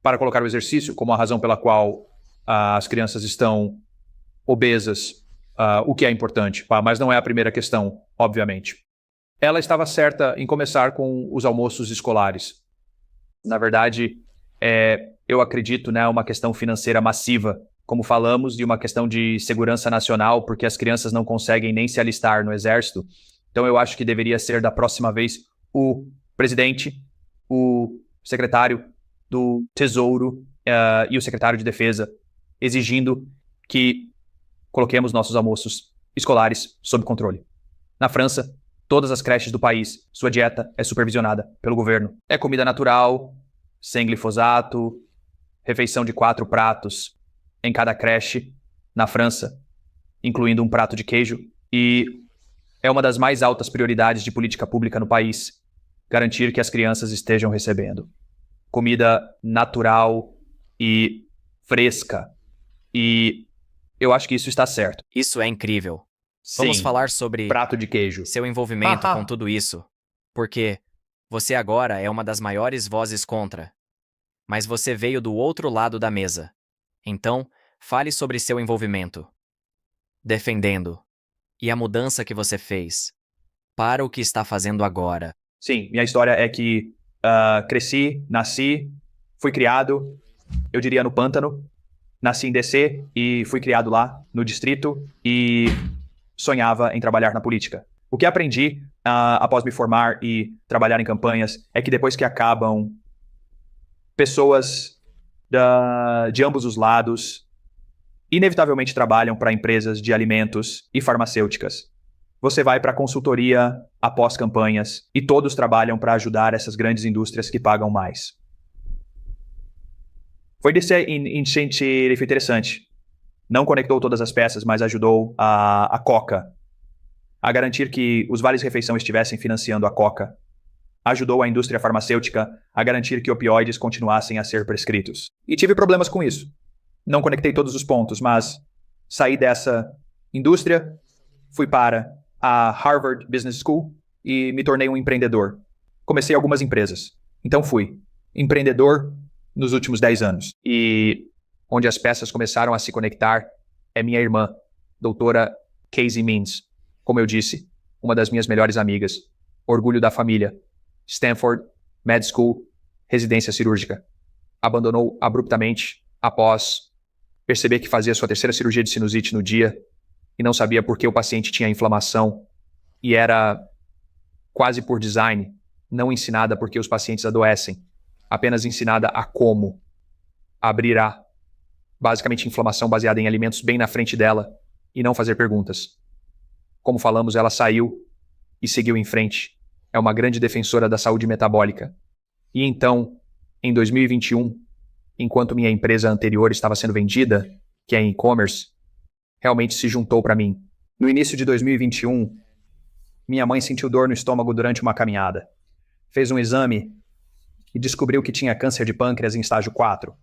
para colocar o exercício como a razão pela qual as crianças estão obesas, o que é importante, mas não é a primeira questão, obviamente. Ela estava certa em começar com os almoços escolares. Na verdade, eu acredito, né, uma questão financeira massiva, como falamos, de uma questão de segurança nacional, porque as crianças não conseguem nem se alistar no exército. Então eu acho que deveria ser da próxima vez o presidente, o secretário do Tesouro e o secretário de Defesa exigindo que coloquemos nossos almoços escolares sob controle. Na França, todas as creches do país, sua dieta é supervisionada pelo governo. É comida natural, sem glifosato, refeição de 4 pratos em cada creche na França, incluindo um prato de queijo, e é uma das mais altas prioridades de política pública no país, garantir que as crianças estejam recebendo comida natural e fresca. E eu acho que isso está certo. Isso é incrível. Vamos Sim, falar sobre prato de queijo. seu envolvimento com tudo isso, porque você agora é uma das maiores vozes contra. Mas você veio do outro lado da mesa. Então, fale sobre seu envolvimento. Defendendo. E a mudança que você fez. Para o que está fazendo agora. Sim, minha história é que cresci, nasci, fui criado, eu diria no pântano. Nasci em DC e fui criado lá, no distrito, e sonhava em trabalhar na política. O que aprendi após me formar e trabalhar em campanhas é que depois que acabam, pessoas de ambos os lados inevitavelmente trabalham para empresas de alimentos e farmacêuticas. Você vai para a consultoria após campanhas e todos trabalham para ajudar essas grandes indústrias que pagam mais. Foi interessante. Não conectou todas as peças, mas ajudou a Coca a garantir que os vales-refeição estivessem financiando a Coca. Ajudou a indústria farmacêutica a garantir que opioides continuassem a ser prescritos. E tive problemas com isso. Não conectei todos os pontos, mas saí dessa indústria, fui para a Harvard Business School e me tornei um empreendedor. Comecei algumas empresas. Então fui empreendedor nos últimos 10 anos. E onde as peças começaram a se conectar é minha irmã, doutora Casey Means. Como eu disse, uma das minhas melhores amigas. Orgulho da família. Stanford, Med School, residência cirúrgica. Abandonou abruptamente após perceber que fazia sua terceira cirurgia de sinusite no dia e não sabia por que o paciente tinha inflamação e era quase por design, não ensinada porque os pacientes adoecem, apenas ensinada a como abrirá basicamente inflamação baseada em alimentos bem na frente dela e não fazer perguntas. Como falamos, ela saiu e seguiu em frente. É uma grande defensora da saúde metabólica. E então, em 2021, enquanto minha empresa anterior estava sendo vendida, que é em e-commerce, realmente se juntou para mim. No início de 2021, Minha mãe sentiu dor no estômago durante uma caminhada. Fez um exame e descobriu que tinha câncer de pâncreas em estágio 4.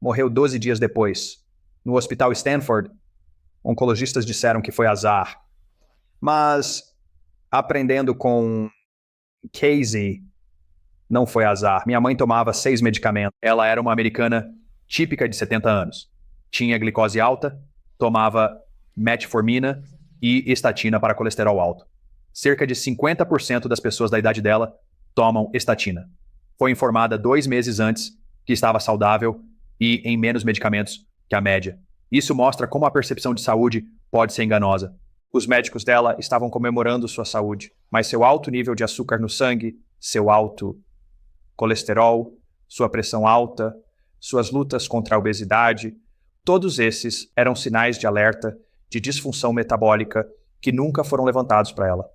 Morreu 12 dias depois. No hospital Stanford, oncologistas disseram que foi azar. Mas, aprendendo com Casey, não foi azar. Minha mãe tomava 6 medicamentos. Ela era uma americana típica de 70 anos. Tinha glicose alta, tomava metformina e estatina para colesterol alto. Cerca de 50% das pessoas da idade dela tomam estatina. Foi informada 2 meses antes que estava saudável e em menos medicamentos que a média. Isso mostra como a percepção de saúde pode ser enganosa. Os médicos dela estavam comemorando sua saúde, mas seu alto nível de açúcar no sangue, seu alto colesterol, sua pressão alta, suas lutas contra a obesidade, todos esses eram sinais de alerta de disfunção metabólica que nunca foram levantados para ela,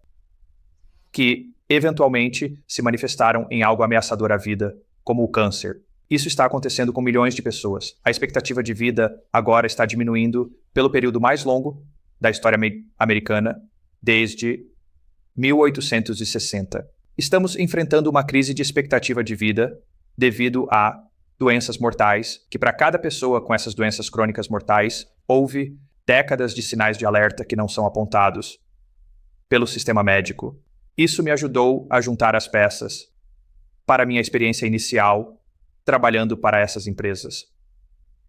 que eventualmente se manifestaram em algo ameaçador à vida, como o câncer. Isso está acontecendo com milhões de pessoas. A expectativa de vida agora está diminuindo pelo período mais longo da história americana, desde 1860. Estamos enfrentando uma crise de expectativa de vida devido a doenças mortais, que para cada pessoa com essas doenças crônicas mortais, houve décadas de sinais de alerta que não são apontados pelo sistema médico. Isso me ajudou a juntar as peças para minha experiência inicial trabalhando para essas empresas.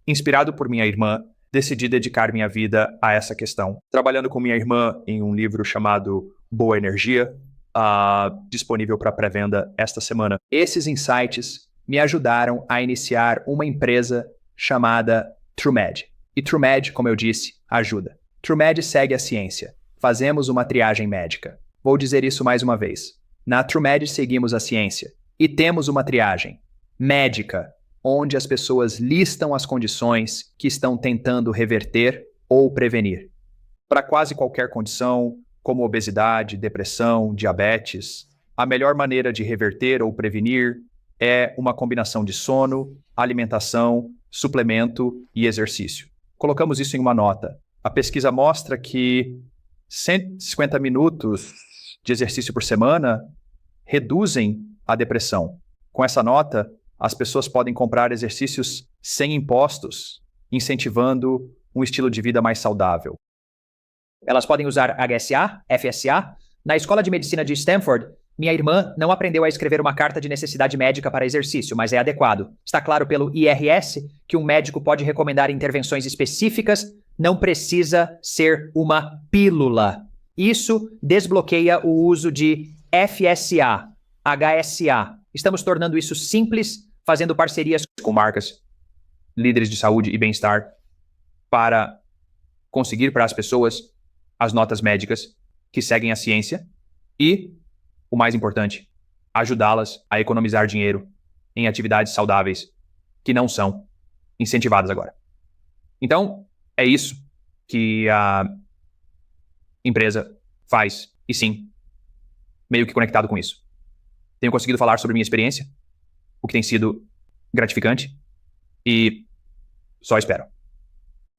Inspirado por minha irmã, decidi dedicar minha vida a essa questão. Trabalhando com minha irmã em um livro chamado Boa Energia, disponível para pré-venda esta semana. Esses insights me ajudaram a iniciar uma empresa chamada TrueMed. E TrueMed, como eu disse, ajuda. TrueMed segue a ciência. Fazemos uma triagem médica. Vou dizer isso mais uma vez. Na TrueMed seguimos a ciência e temos uma triagem médica, onde as pessoas listam as condições que estão tentando reverter ou prevenir. Para quase qualquer condição, como obesidade, depressão, diabetes, a melhor maneira de reverter ou prevenir é uma combinação de sono, alimentação, suplemento e exercício. Colocamos isso em uma nota. A pesquisa mostra que 150 minutos de exercício por semana reduzem a depressão. Com essa nota, as pessoas podem comprar exercícios sem impostos, incentivando um estilo de vida mais saudável. Elas podem usar HSA, FSA. Na Escola de Medicina de Stanford, minha irmã não aprendeu a escrever uma carta de necessidade médica para exercício, mas é adequado. Está claro pelo IRS que um médico pode recomendar intervenções específicas, não precisa ser uma pílula. Isso desbloqueia o uso de FSA, HSA. Estamos tornando isso simples, fazendo parcerias com marcas, líderes de saúde e bem-estar, para conseguir para as pessoas as notas médicas que seguem a ciência e, o mais importante, ajudá-las a economizar dinheiro em atividades saudáveis que não são incentivadas agora. Então, é isso que a empresa faz, e sim, meio que conectado com isso. Tenho conseguido falar sobre minha experiência, o que tem sido gratificante, e só espero.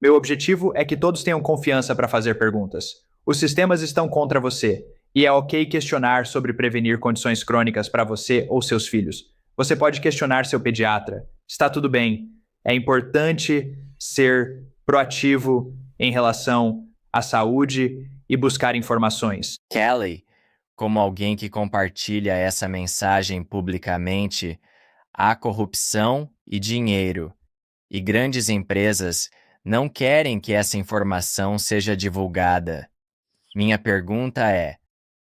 Meu objetivo é que todos tenham confiança para fazer perguntas. Os sistemas estão contra você, e é ok questionar sobre prevenir condições crônicas para você ou seus filhos. Você pode questionar seu pediatra. Está tudo bem. É importante ser proativo em relação à saúde e buscar informações. Kelly, como alguém que compartilha essa mensagem publicamente, há corrupção e dinheiro, e grandes empresas não querem que essa informação seja divulgada. Minha pergunta é: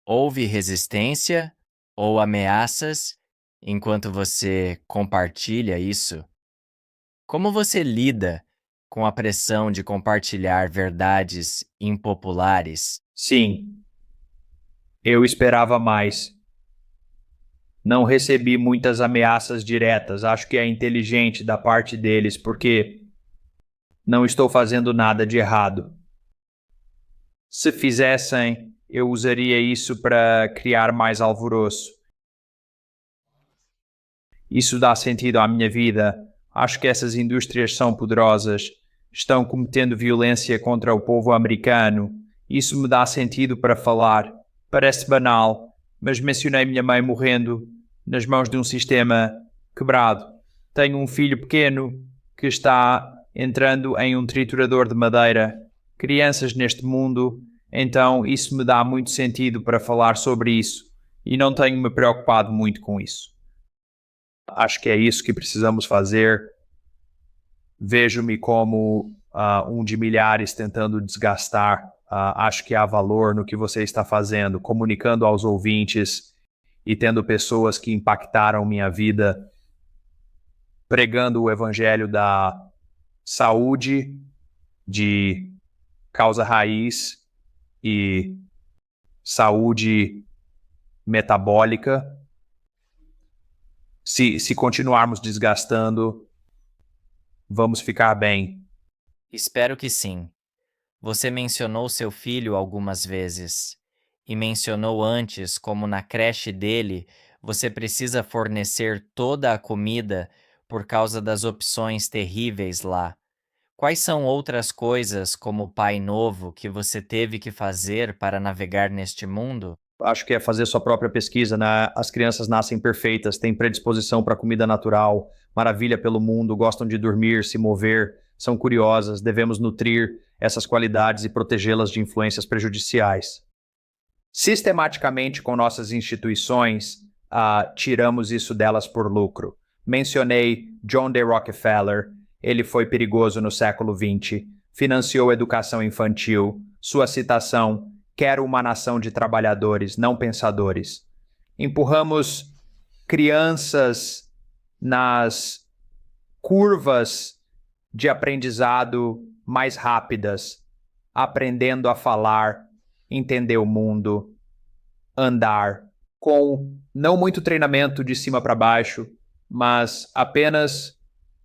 houve resistência ou ameaças enquanto você compartilha isso? Como você lida com a pressão de compartilhar verdades impopulares? Sim, eu esperava mais. Não recebi muitas ameaças diretas. Acho que é inteligente da parte deles, porque não estou fazendo nada de errado. Se fizessem, eu usaria isso para criar mais alvoroço. Isso dá sentido à minha vida. Acho que essas indústrias são poderosas. Estão cometendo violência contra o povo americano. Isso me dá sentido para falar. Parece banal, mas mencionei minha mãe morrendo nas mãos de um sistema quebrado. Tenho um filho pequeno que está entrando em um triturador de madeira. Crianças neste mundo, então isso me dá muito sentido para falar sobre isso e não tenho me preocupado muito com isso. Acho que é isso que precisamos fazer. Vejo-me como um de milhares tentando desgastar. Acho que há valor no que você está fazendo, comunicando aos ouvintes e tendo pessoas que impactaram minha vida, pregando o evangelho da saúde, de causa raiz e saúde metabólica. Se continuarmos desgastando, vamos ficar bem. Espero que sim. Você mencionou seu filho algumas vezes. E mencionou antes como na creche dele você precisa fornecer toda a comida por causa das opções terríveis lá. Quais são outras coisas, como pai novo, que você teve que fazer para navegar neste mundo? Acho que é fazer sua própria pesquisa, né? As crianças nascem perfeitas, têm predisposição para comida natural, maravilha pelo mundo, gostam de dormir, se mover, são curiosas, devemos nutrir essas qualidades e protegê-las de influências prejudiciais. Sistematicamente, com nossas instituições, tiramos isso delas por lucro. Mencionei John D. Rockefeller, ele foi perigoso no século XX, financiou educação infantil, sua citação: quero uma nação de trabalhadores, não pensadores. Empurramos crianças nas curvas de aprendizado mais rápidas, aprendendo a falar, entender o mundo, andar, com não muito treinamento de cima para baixo, mas apenas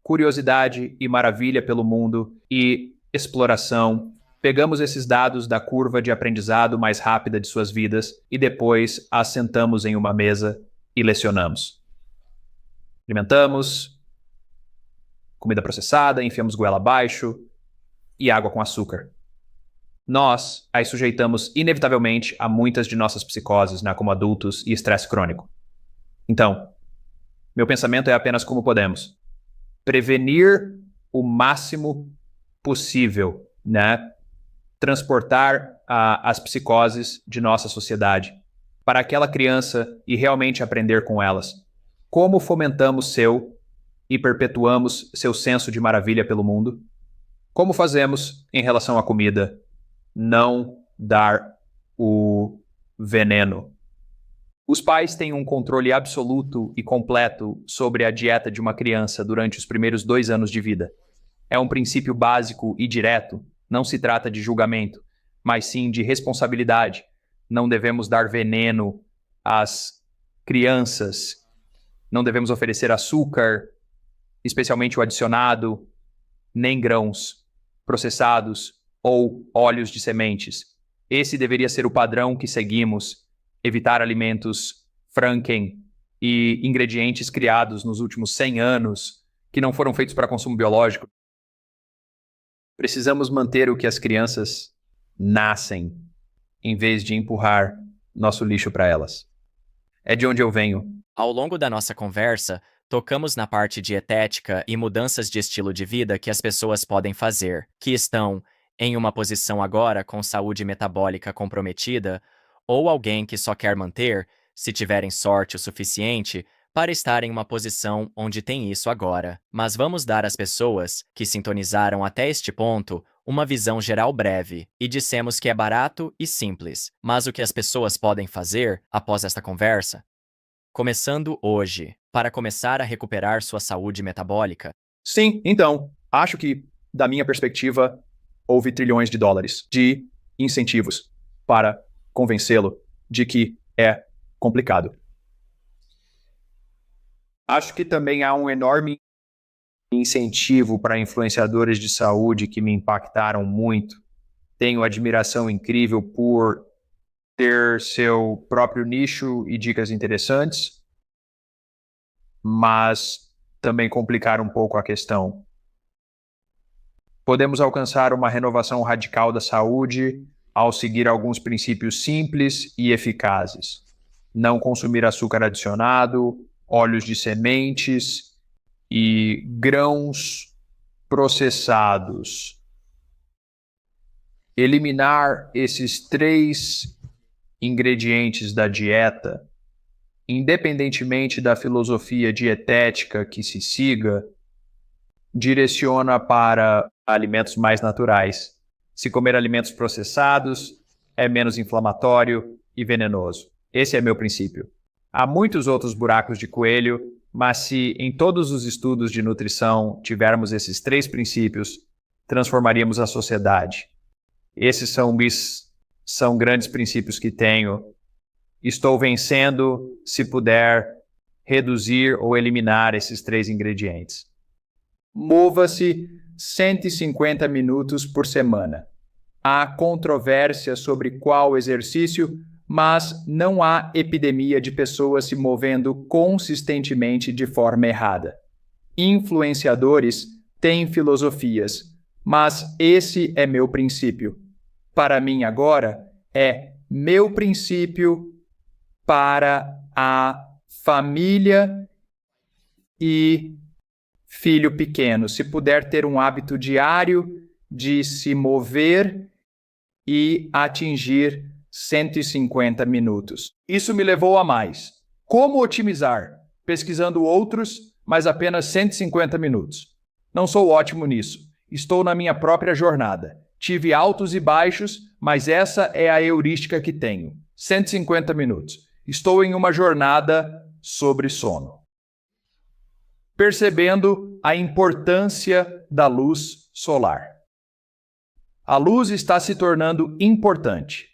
curiosidade e maravilha pelo mundo e exploração. Pegamos esses dados da curva de aprendizado mais rápida de suas vidas e depois as sentamos em uma mesa e lecionamos. Alimentamos, comida processada, enfiamos goela abaixo e água com açúcar. Nós as sujeitamos inevitavelmente a muitas de nossas psicoses, né, como adultos e estresse crônico. Então, meu pensamento é apenas como podemos prevenir o máximo possível, né? Transportar as psicoses de nossa sociedade para aquela criança e realmente aprender com elas. Como fomentamos seu e perpetuamos seu senso de maravilha pelo mundo? Como fazemos em relação à comida? Não dar o veneno. Os pais têm um controle absoluto e completo sobre a dieta de uma criança durante os primeiros 2 anos de vida. É um princípio básico e direto. Não se trata de julgamento, mas sim de responsabilidade. Não devemos dar veneno às crianças. Não devemos oferecer açúcar, especialmente o adicionado, nem grãos processados ou óleos de sementes. Esse deveria ser o padrão que seguimos. Evitar alimentos Franken e ingredientes criados nos últimos 100 anos que não foram feitos para consumo biológico. Precisamos manter o que as crianças nascem, em vez de empurrar nosso lixo para elas. É de onde eu venho. Ao longo da nossa conversa, tocamos na parte dietética e mudanças de estilo de vida que as pessoas podem fazer, que estão em uma posição agora com saúde metabólica comprometida, ou alguém que só quer manter, se tiverem sorte o suficiente, para estar em uma posição onde tem isso agora. Mas vamos dar às pessoas que sintonizaram até este ponto uma visão geral breve, e dissemos que é barato e simples. Mas o que as pessoas podem fazer após esta conversa? Começando hoje, para começar a recuperar sua saúde metabólica? Sim, então, acho que, da minha perspectiva, houve trilhões de dólares de incentivos para convencê-lo de que é complicado. Acho que também há um enorme incentivo para influenciadores de saúde que me impactaram muito. Tenho admiração incrível por ter seu próprio nicho e dicas interessantes, mas também complicar um pouco a questão. Podemos alcançar uma renovação radical da saúde ao seguir alguns princípios simples e eficazes. Não consumir açúcar adicionado, óleos de sementes e grãos processados. Eliminar esses 3 ingredientes da dieta, independentemente da filosofia dietética que se siga, direciona para alimentos mais naturais. Se comer alimentos processados, é menos inflamatório e venenoso. Esse é meu princípio. Há muitos outros buracos de coelho, mas se em todos os estudos de nutrição tivermos esses 3 princípios, transformaríamos a sociedade. Esses são grandes princípios que tenho. Estou vencendo se puder reduzir ou eliminar esses 3 ingredientes. Mova-se 150 minutos por semana. Há controvérsia sobre qual exercício, mas não há epidemia de pessoas se movendo consistentemente de forma errada. Influenciadores têm filosofias, mas esse é meu princípio. Para mim agora é meu princípio para a família e filho pequeno. Se puder ter um hábito diário de se mover e atingir 150 minutos. Isso me levou a mais. Como otimizar? Pesquisando outros, mas apenas 150 minutos. Não sou ótimo nisso. Estou na minha própria jornada. Tive altos e baixos, mas essa é a heurística que tenho. 150 minutos. Estou em uma jornada sobre sono. Percebendo a importância da luz solar. A luz está se tornando importante.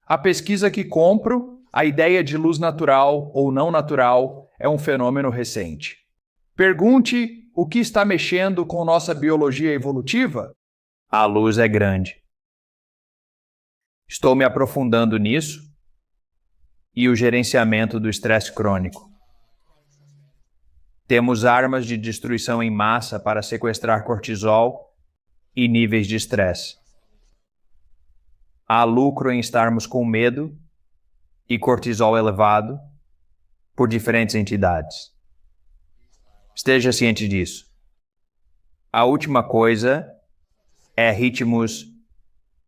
A pesquisa que compro, a ideia de luz natural ou não natural, é um fenômeno recente. Pergunte o que está mexendo com nossa biologia evolutiva? A luz é grande. Estou me aprofundando nisso e o gerenciamento do estresse crônico. Temos armas de destruição em massa para sequestrar cortisol e níveis de estresse. Há lucro em estarmos com medo e cortisol elevado por diferentes entidades. Esteja ciente disso. A última coisa é ritmos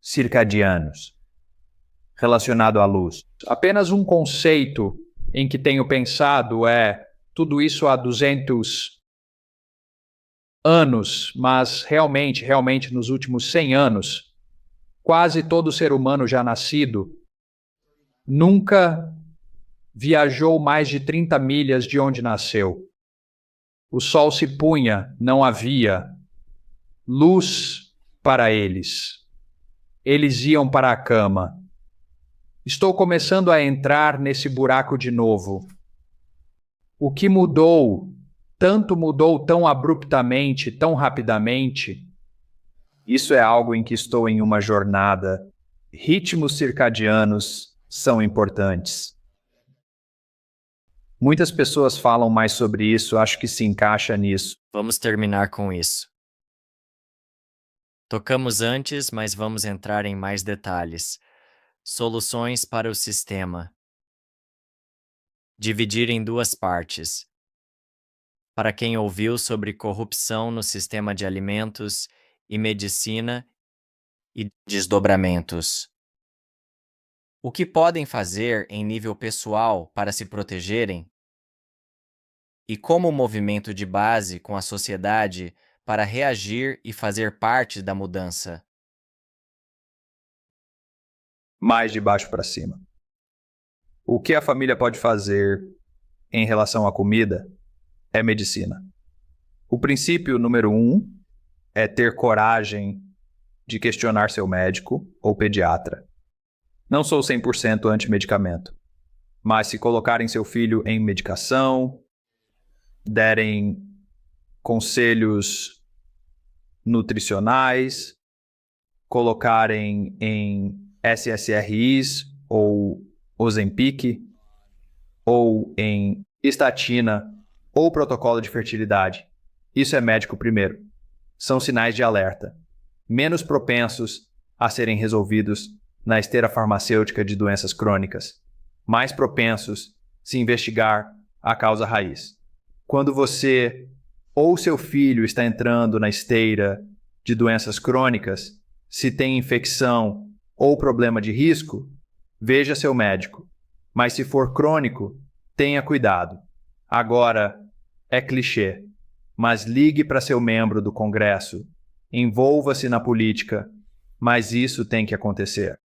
circadianos relacionado à luz. Apenas um conceito em que tenho pensado é tudo isso há 200 anos, mas realmente nos últimos 100 anos, quase todo ser humano já nascido nunca viajou mais de 30 milhas de onde nasceu. O sol se punha, não havia luz para eles. Eles iam para a cama. Estou começando a entrar nesse buraco de novo. O que mudou tão abruptamente, tão rapidamente? Isso é algo em que estou em uma jornada. Ritmos circadianos são importantes. Muitas pessoas falam mais sobre isso, acho que se encaixa nisso. Vamos terminar com isso. Tocamos antes, mas vamos entrar em mais detalhes. Soluções para o sistema. Dividir em 2 partes. Para quem ouviu sobre corrupção no sistema de alimentos e medicina e desdobramentos. O que podem fazer em nível pessoal para se protegerem? E como o movimento de base com a sociedade para reagir e fazer parte da mudança? Mais de baixo para cima. O que a família pode fazer em relação à comida é medicina. O princípio número 1 é ter coragem de questionar seu médico ou pediatra. Não sou 100% anti-medicamento, mas se colocarem seu filho em medicação, derem conselhos nutricionais, colocarem em SSRIs ou Ozempic, ou em estatina, ou protocolo de fertilidade. Isso é médico primeiro. São sinais de alerta, menos propensos a serem resolvidos na esteira farmacêutica de doenças crônicas, mais propensos se investigar a causa raiz. Quando você ou seu filho está entrando na esteira de doenças crônicas, se tem infecção ou problema de risco, veja seu médico. Mas se for crônico, tenha cuidado. Agora, é clichê, mas ligue para seu membro do Congresso, envolva-se na política, mas isso tem que acontecer.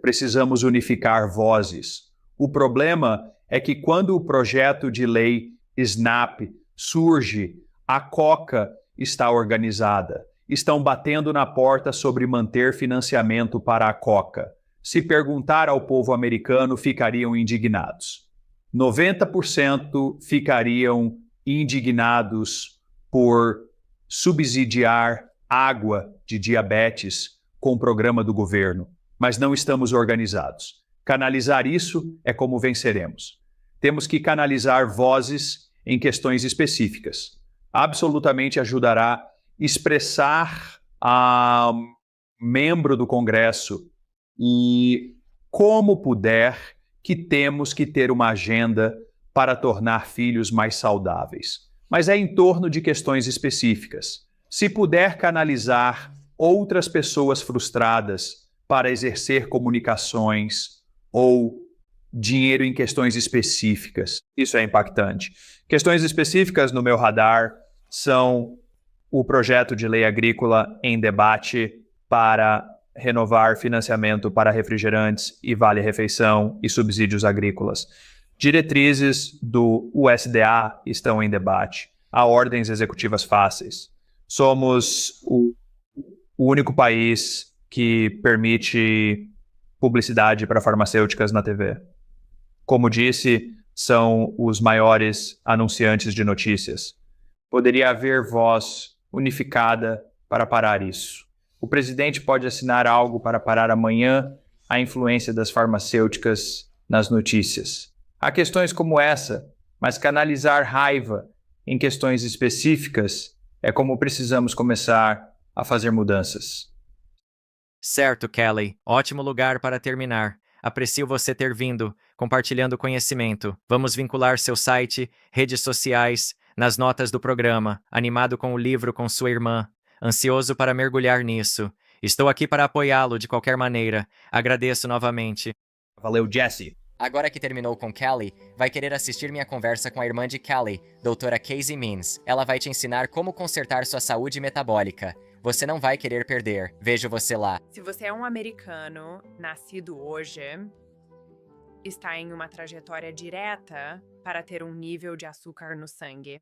Precisamos unificar vozes. O problema é que quando o projeto de lei SNAP surge, a COCA está organizada. Estão batendo na porta sobre manter financiamento para a COCA. Se perguntar ao povo americano, ficariam indignados. 90% ficariam indignados por subsidiar água de diabetes com o programa do governo, mas não estamos organizados. Canalizar isso é como venceremos. Temos que canalizar vozes em questões específicas. Absolutamente ajudará a expressar a membro do Congresso e, como puder, que temos que ter uma agenda para tornar filhos mais saudáveis. Mas é em torno de questões específicas. Se puder canalizar outras pessoas frustradas para exercer comunicações ou dinheiro em questões específicas, isso é impactante. Questões específicas no meu radar são o projeto de lei agrícola em debate para renovar financiamento para refrigerantes e vale-refeição e subsídios agrícolas. Diretrizes do USDA estão em debate. Há ordens executivas fáceis. Somos o único país que permite publicidade para farmacêuticas na TV. Como disse, são os maiores anunciantes de notícias. Poderia haver voz unificada para parar isso. O presidente pode assinar algo para parar amanhã a influência das farmacêuticas nas notícias. Há questões como essa, mas canalizar raiva em questões específicas é como precisamos começar a fazer mudanças. Certo, Kelly. Ótimo lugar para terminar. Aprecio você ter vindo, compartilhando conhecimento. Vamos vincular seu site, redes sociais, nas notas do programa. Animado com o livro com sua irmã. Ansioso para mergulhar nisso. Estou aqui para apoiá-lo de qualquer maneira. Agradeço novamente. Valeu, Jesse. Agora que terminou com Kelly, vai querer assistir minha conversa com a irmã de Kelly, doutora Casey Means. Ela vai te ensinar como consertar sua saúde metabólica. Você não vai querer perder. Vejo você lá. Se você é um americano nascido hoje, está em uma trajetória direta para ter um nível de açúcar no sangue